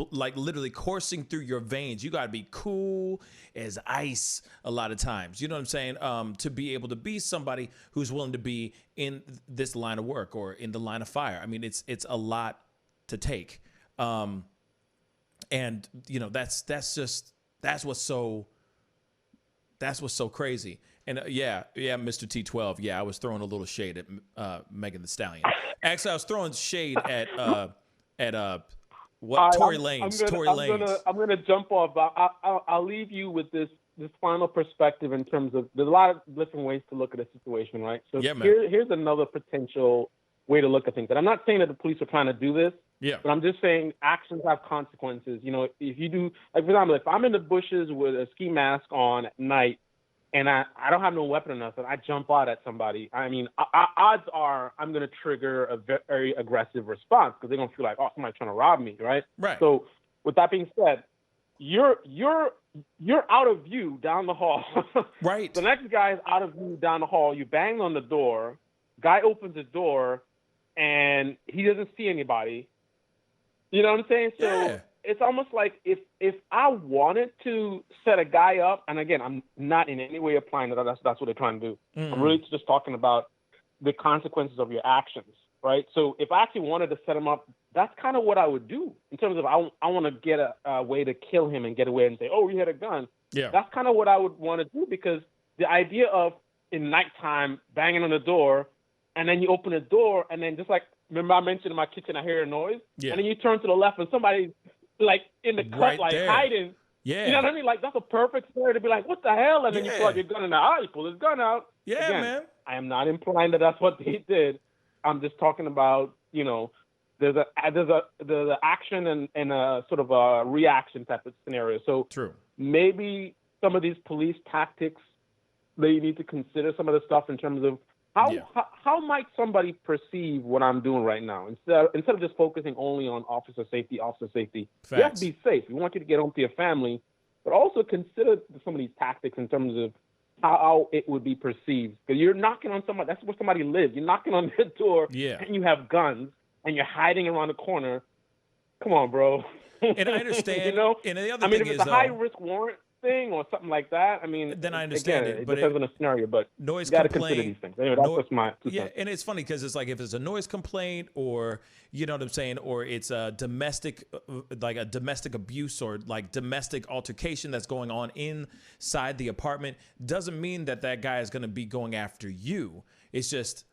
like literally coursing through your veins. You got to be cool as ice a lot of times. You know what I'm saying? To be able to be somebody who's willing to be in this line of work or in the line of fire. I mean, it's a lot to take. And that's what's so crazy. And yeah, Mr. T12. Yeah, I was throwing a little shade at Megan Thee Stallion. Actually, I was throwing shade at Tory Lanez. I'm gonna jump off. I'll leave you with this final perspective in terms of there's a lot of different ways to look at a situation, right? So yeah, here's another potential way to look at things. And I'm not saying that the police are trying to do this. Yeah. But I'm just saying actions have consequences. You know, if you do, like, for example, if I'm in the bushes with a ski mask on at night and I don't have no weapon or nothing, I jump out at somebody, I mean, odds are I'm going to trigger a very aggressive response because they're going to feel like, oh, somebody's trying to rob me, right? Right. So with that being said, you're out of view down the hall. Right. The next guy is out of view down the hall. You bang on the door. Guy opens the door, and he doesn't see anybody. You know what I'm saying? So yeah. It's almost like if I wanted to set a guy up, and again, I'm not in any way applying that that's what they're trying to do. Mm. I'm really just talking about the consequences of your actions, right? So if I actually wanted to set him up, that's kind of what I would do in terms of I want to get a way to kill him and get away and say, oh, you had a gun. Yeah. That's kind of what I would want to do because the idea of in nighttime banging on the door and then you open the door and then just like, remember I mentioned in my kitchen I hear a noise? Yeah. And then you turn to the left and somebody's like in the cut, right like there. hiding. Yeah. You know what I mean? Like that's a perfect scenario to be like, what the hell? And then you pull out your gun and you pull his gun out. Yeah, Again, man. I am not implying that that's what they did. I'm just talking about, you know, there's a action and a sort of a reaction type of scenario. So true. Maybe some of these police tactics, they need to consider some of the stuff in terms of how might somebody perceive what I'm doing right now instead of just focusing only on officer safety. Facts. You have to be safe. We want you to get home to your family, but also consider some of these tactics in terms of how it would be perceived. Because you're knocking on somebody, that's where somebody lives. You're knocking on their door, and you have guns, and you're hiding around the corner. Come on, bro. And I understand. You know? And the other I mean, thing if is, it's a high-risk warrant thing or something like that, I mean, then I understand again, it. But depends on the scenario, but noise you got to complaint, consider these things. Anyway, that's just my 2 cents. And it's funny because it's like if it's a noise complaint or, you know what I'm saying, or it's a domestic, like a domestic abuse or like domestic altercation that's going on inside the apartment, doesn't mean that that guy is going to be going after you. It's just,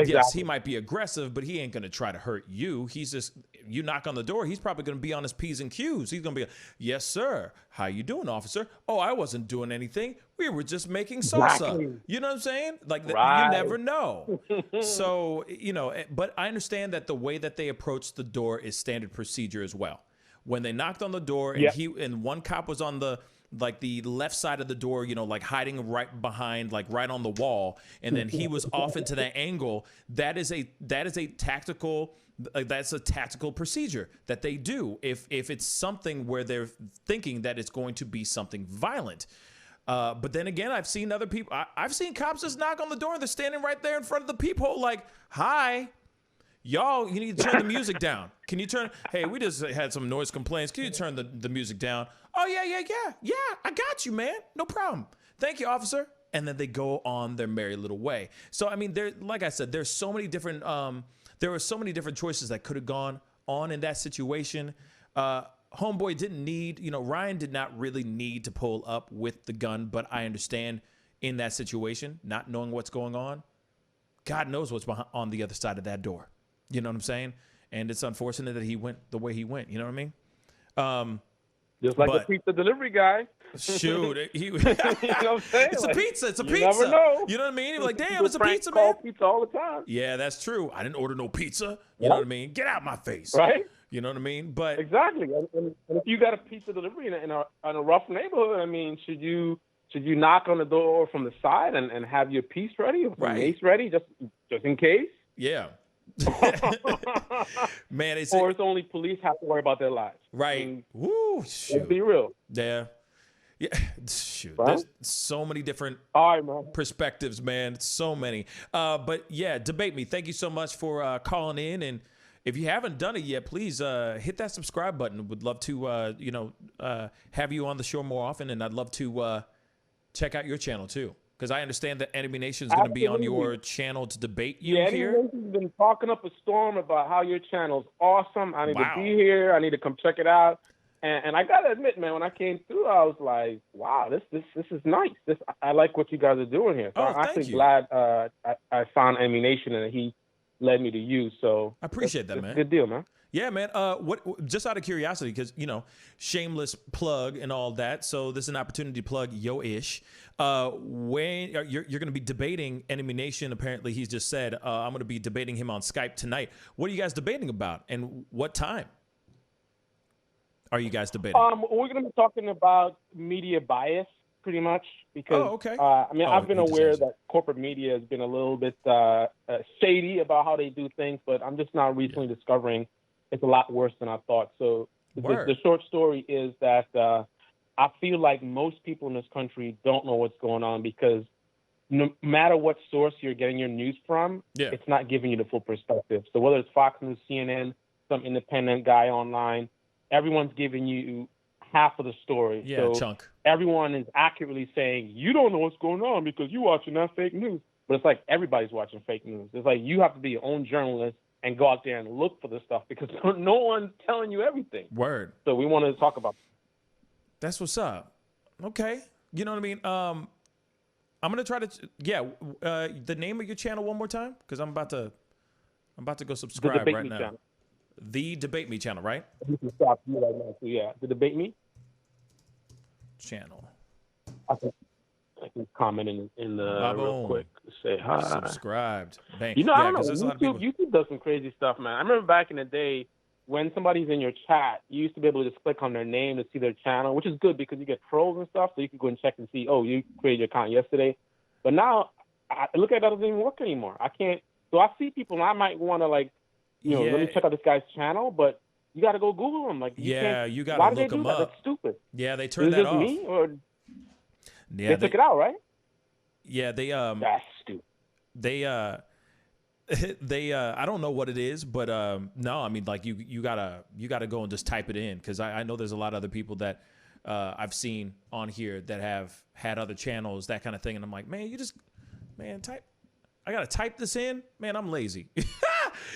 yes, he might be aggressive, but he ain't going to try to hurt you. He's just, you knock on the door, he's probably going to be on his P's and Q's. He's going to be, yes, sir. How you doing, officer? Oh, I wasn't doing anything. We were just making salsa. You know what I'm saying? Like, you never know. So, you know, but I understand that the way that they approached the door is standard procedure as well. When they knocked on the door and one cop was on the left side of the door, you know, like hiding right behind, like right on the wall. And then he was off into that angle. That is a tactical, that's a tactical procedure that they do. If it's something where they're thinking that it's going to be something violent. But then again, I've seen other people, I've seen cops just knock on the door and they're standing right there in front of the peephole like, hi. Y'all, you need to turn the music down. Can you turn? Hey, we just had some noise complaints. Can you turn the music down? Oh, yeah. I got you, man. No problem. Thank you, officer. And then they go on their merry little way. So, I mean, like I said, there's so many different, there were so many different choices that could have gone on in that situation. Homeboy didn't need, you know, Ryan did not really need to pull up with the gun, but I understand in that situation, not knowing what's going on, God knows what's on the other side of that door. You know what I'm saying? And it's unfortunate that he went the way he went. You know what I mean? Just like the pizza delivery guy. Shoot. You know what I'm saying? It's like, a pizza. It's a you pizza. Never know. You know what I mean? You're like, damn, it's a pizza, man. Call pizza all the time. Yeah, that's true. I didn't order no pizza. You know what I mean? Get out my face. Right? You know what I mean? But exactly. And if you got a pizza delivery in a rough neighborhood, I mean, should you knock on the door from the side and have your piece ready or your mace ready just in case? Yeah. Man, it's only police have to worry about their lives. Right. I mean, woo, shoot. Let's be real. Yeah. Shoot. Right? There's so many different perspectives, man. So many. But yeah, debate me. Thank you so much for calling in. And if you haven't done it yet, please hit that subscribe button. Would love to have you on the show more often, and I'd love to check out your channel too. Because I understand that Enemy Nation is going to be on your channel to debate you here. Enemy Nation's been talking up a storm about how your channel's awesome. I need to be here. I need to come check it out. And I got to admit, man, when I came through, I was like, wow, this is nice. I like what you guys are doing here. So I'm actually glad I found Enemy Nation and he led me to you. So I appreciate that, man. Good deal, man. Yeah, man. What? Just out of curiosity, because shameless plug and all that. So this is an opportunity to plug Yo-ish. When you're going to be debating Enemy Nation, apparently he's just said I'm going to be debating him on Skype tonight. What are you guys debating about, and what time are you guys debating? We're going to be talking about media bias, pretty much, because I've been aware that corporate media has been a little bit shady about how they do things, but I'm just now recently discovering it's a lot worse than I thought. So the short story is that I feel like most people in this country don't know what's going on because no matter what source you're getting your news from, it's not giving you the full perspective. So whether it's Fox News, CNN, some independent guy online, everyone's giving you half of the story. Yeah, so chunk. Everyone is accurately saying, you don't know what's going on because you're watching that fake news. But it's like everybody's watching fake news. It's like you have to be your own journalist and go out there and look for this stuff because no one's telling you everything. Word. So we wanted to talk about that. That's what's up. Okay. You know what I mean? I'm going to try to, the name of your channel one more time, because I'm about to go subscribe right now. Channel. The Debate Me channel, right? You can stop you right now. So yeah, the Debate Me channel. I can comment in the real quick. Say hi. Subscribed. Bang. I don't know. YouTube does some crazy stuff, man. I remember back in the day when somebody's in your chat, you used to be able to just click on their name to see their channel, which is good because you get trolls and stuff, so you can go and check and see, oh, you created your account yesterday. But now, I look at it, doesn't even work anymore. I can't. So I see people, and I might want to, let me check out this guy's channel, but you got to go Google him. You got to look him up. Why did they do that? That's stupid. Yeah, they turned that off. Me, or they took it out, right? Yeah, that's stupid. They I don't know what it is, but no, I mean, like you gotta go and just type it in, because I know there's a lot of other people that I've seen on here that have had other channels, that kind of thing, and I'm like, man, type. I gotta type this in, man. I'm lazy.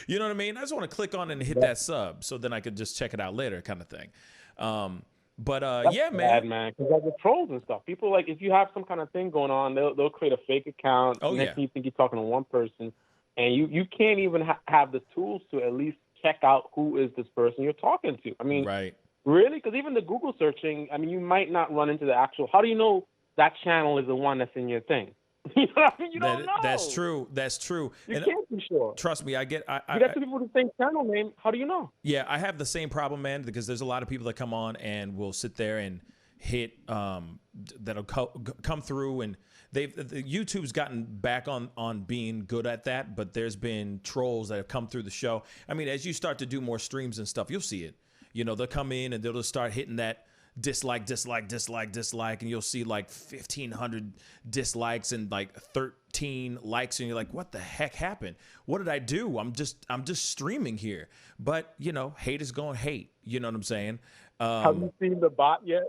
You know what I mean? I just want to click on and hit that sub, so then I could just check it out later, kind of thing. That's yeah, bad, man. Because like the trolls and stuff, people, like, if you have some kind of thing going on, they'll create a fake account. Oh, Next yeah. thing you think you're talking to one person, and you can't even have the tools to at least check out who is this person you're talking to. I mean, right. Really? Because even the Google searching, I mean, you might not run into the actual. How do you know that channel is the one that's in your thing? You know what I mean? You don't know. That's true. That's true. You can't be sure. Trust me, I get. You got two people with the same channel name. How do you know? Yeah, I have the same problem, man, because there's a lot of people that come on and will sit there and hit that'll come through, and YouTube's gotten back on being good at that, but there's been trolls that have come through the show. I mean, as you start to do more streams and stuff, you'll see it. You know, they'll come in and they'll just start hitting that dislike, and you'll see like 1,500 dislikes and like 13 likes, and you're like, what the heck happened? What did I do? I'm just streaming here. But, you know, hate is going hate. You know what I'm saying? Have you seen the bot yet?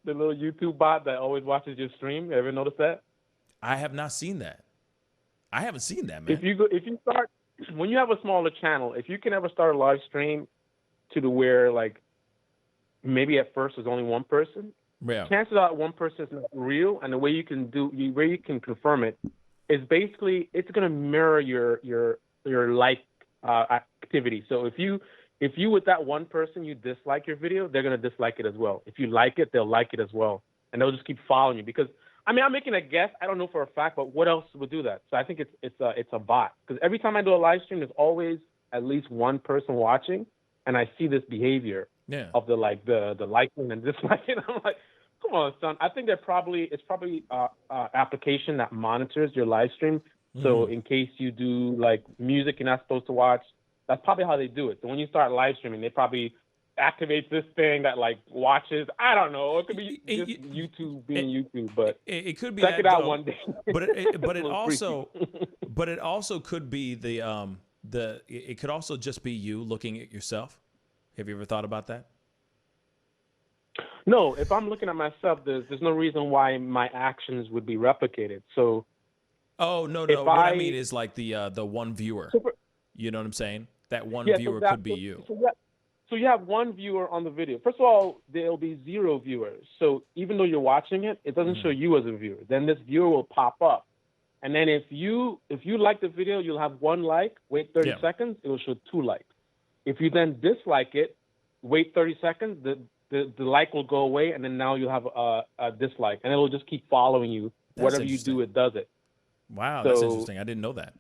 The little YouTube bot that always watches your stream? You ever noticed that? I have not seen that. I haven't seen that, man. If you start, when you have a smaller channel, if you can ever start a live stream to the where, like, maybe at first there's only one person, yeah. Chances are one person is not real, and the way you can confirm it is basically it's going to mirror your like activity. So if you with that one person you dislike your video, they're going to dislike it as well. If you like it, they'll like it as well, and they'll just keep following you. Because I mean, I'm making a guess. I don't know for a fact, but what else would do that? So I think it's a bot. Because every time I do a live stream, there's always at least one person watching, and I see this behavior. Yeah. Of the liking and disliking. I'm like, come on, son. I think it's probably application that monitors your live stream. So in case you do like music you're not supposed to watch, that's probably how they do it. So when you start live streaming, they probably activate this thing that like watches. I don't know. It could be just YouTube being YouTube, but it could be. Check it out one day. But it also could be it could also just be you looking at yourself. Have you ever thought about that? No, if I'm looking at myself, there's no reason why my actions would be replicated. So, oh no, what I mean is like the one viewer. You know what I'm saying? That one viewer could be you. So you have one viewer on the video. First of all, there'll be 0 viewers. So even though you're watching it, it doesn't show you as a viewer. Then this viewer will pop up, and then if you like the video, you'll have 1 like. Wait 30 seconds, it will show 2 likes. If you then dislike it, wait 30 seconds, the like will go away, and then now you'll have a dislike, and it'll just keep following you. Whatever you do, it does it. Wow, that's interesting. I didn't know that.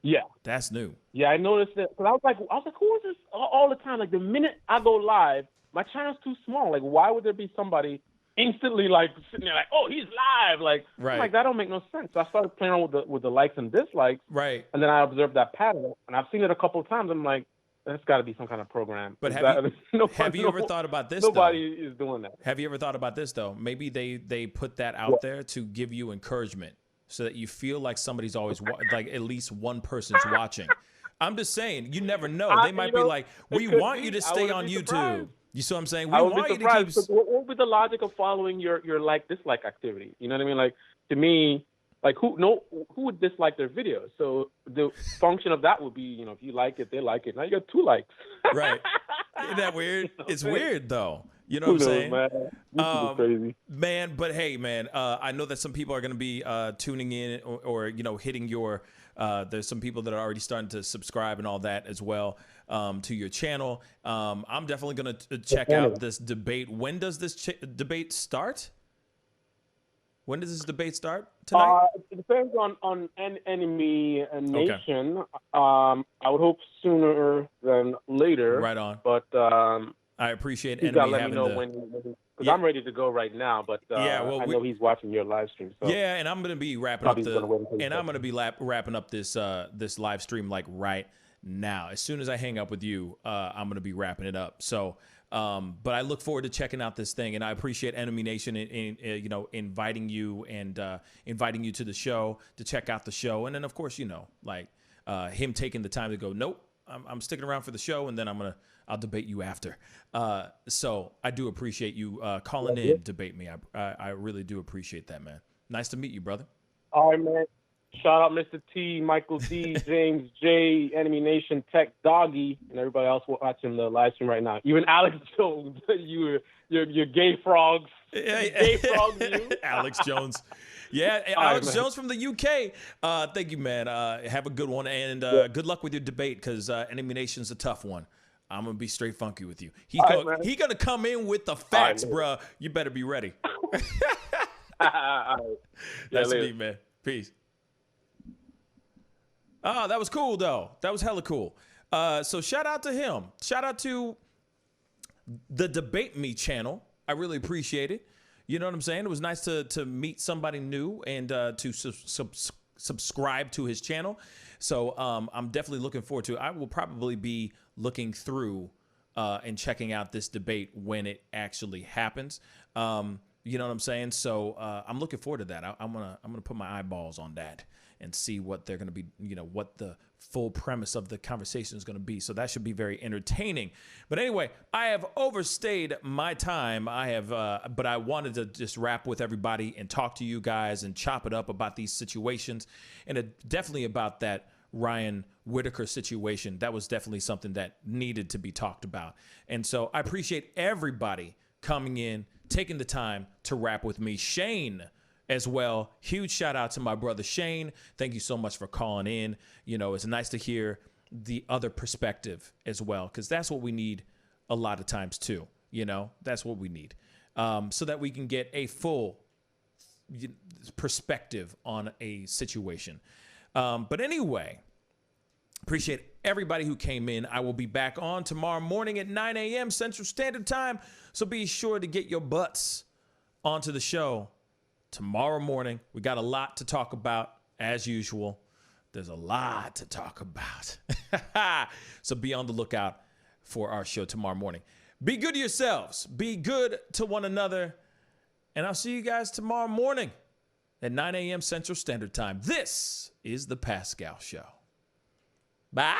Yeah. That's new. Yeah, I noticed that. Because I was like, who is this all the time? Like, the minute I go live, my channel's too small. Like, why would there be somebody instantly, like, sitting there like, oh, he's live? Like, right. I'm like, that don't make no sense. So I started playing around with the likes and dislikes. Right. And then I observed that pattern, and I've seen it a couple of times. I'm like, that's got to be some kind of program. But have you ever thought about this? Nobody is doing that. Have you ever thought about this though? Maybe they put that out there to give you encouragement, so that you feel like somebody's always like at least one person's watching. I'm just saying, you never know. They might be like, we want you to stay on YouTube. Surprised. You see what I'm saying? We want you to keep. What would be the logic of following your like dislike activity? You know what I mean? Like, to me, like who would dislike their videos? So the function of that would be, you know, if you like it, they like it. Now you got 2 likes. Right. Isn't that weird? It's weird though. You know what I'm saying? Man. Crazy. Man, but hey, man, I know that some people are going to be tuning in or you know, hitting your. There's some people that are already starting to subscribe and all that as well to your channel. I'm definitely going to check out this debate. When does this debate start? When does this debate start tonight? It depends on enemy nation. Okay. I would hope sooner than later. Right on. But I appreciate enemy having let me know when because I'm ready to go right now. But I know he's watching your live stream. So yeah, and I'm going to be wrapping up wrapping up this this live stream like right now. As soon as I hang up with you, I'm going to be wrapping it up. So But I look forward to checking out this thing, and I appreciate Enemy Nation inviting you and inviting you to the show to check out the show, and then of course him taking the time to go, nope, I'm sticking around for the show, and then I'll debate you after. So I do appreciate you calling in, debate me. I really do appreciate that, man. Nice to meet you, brother. All right, man. Shout out Mr. T, Michael D, James J, Enemy Nation, Tech Doggy, and everybody else watching the live stream right now. Even Alex Jones, your gay frogs. Gay frogs, you. Alex Jones. Yeah, Alex Jones from the UK. Thank you, man. Have a good one, and good luck with your debate, because Enemy Nation's a tough one. I'm going to be straight funky with you. He's going to come in with the facts, bruh. You better be ready. That's me, man. Peace. Oh, that was cool, though. That was hella cool. So shout out to him. Shout out to the Debate Me channel. I really appreciate it. You know what I'm saying? It was nice to meet somebody new and to subscribe to his channel. So I'm definitely looking forward to it. I will probably be looking through and checking out this debate when it actually happens. You know what I'm saying? So I'm looking forward to that. I'm gonna put my eyeballs on that and see what they're going to be, what the full premise of the conversation is going to be. So that should be very entertaining. But anyway, I have overstayed my time. But I wanted to just wrap with everybody and talk to you guys and chop it up about these situations, and definitely about that Ryan Whitaker situation. That was definitely something that needed to be talked about. And so I appreciate everybody coming in, taking the time to rap with me. Shane as well. Huge shout out to my brother Shane. Thank you so much for calling in. It's nice to hear the other perspective as well, because that's what we need a lot of times too. That's what we need, so that we can get a full perspective on a situation. But anyway, appreciate everybody who came in. I will be back on tomorrow morning at 9 a.m. Central Standard Time. So be sure to get your butts onto the show tomorrow morning. We got a lot to talk about, as usual. There's a lot to talk about. So be on the lookout for our show tomorrow morning. Be good to yourselves. Be good to one another. And I'll see you guys tomorrow morning at 9 a.m. Central Standard Time. This is The Pascal Show. Bye.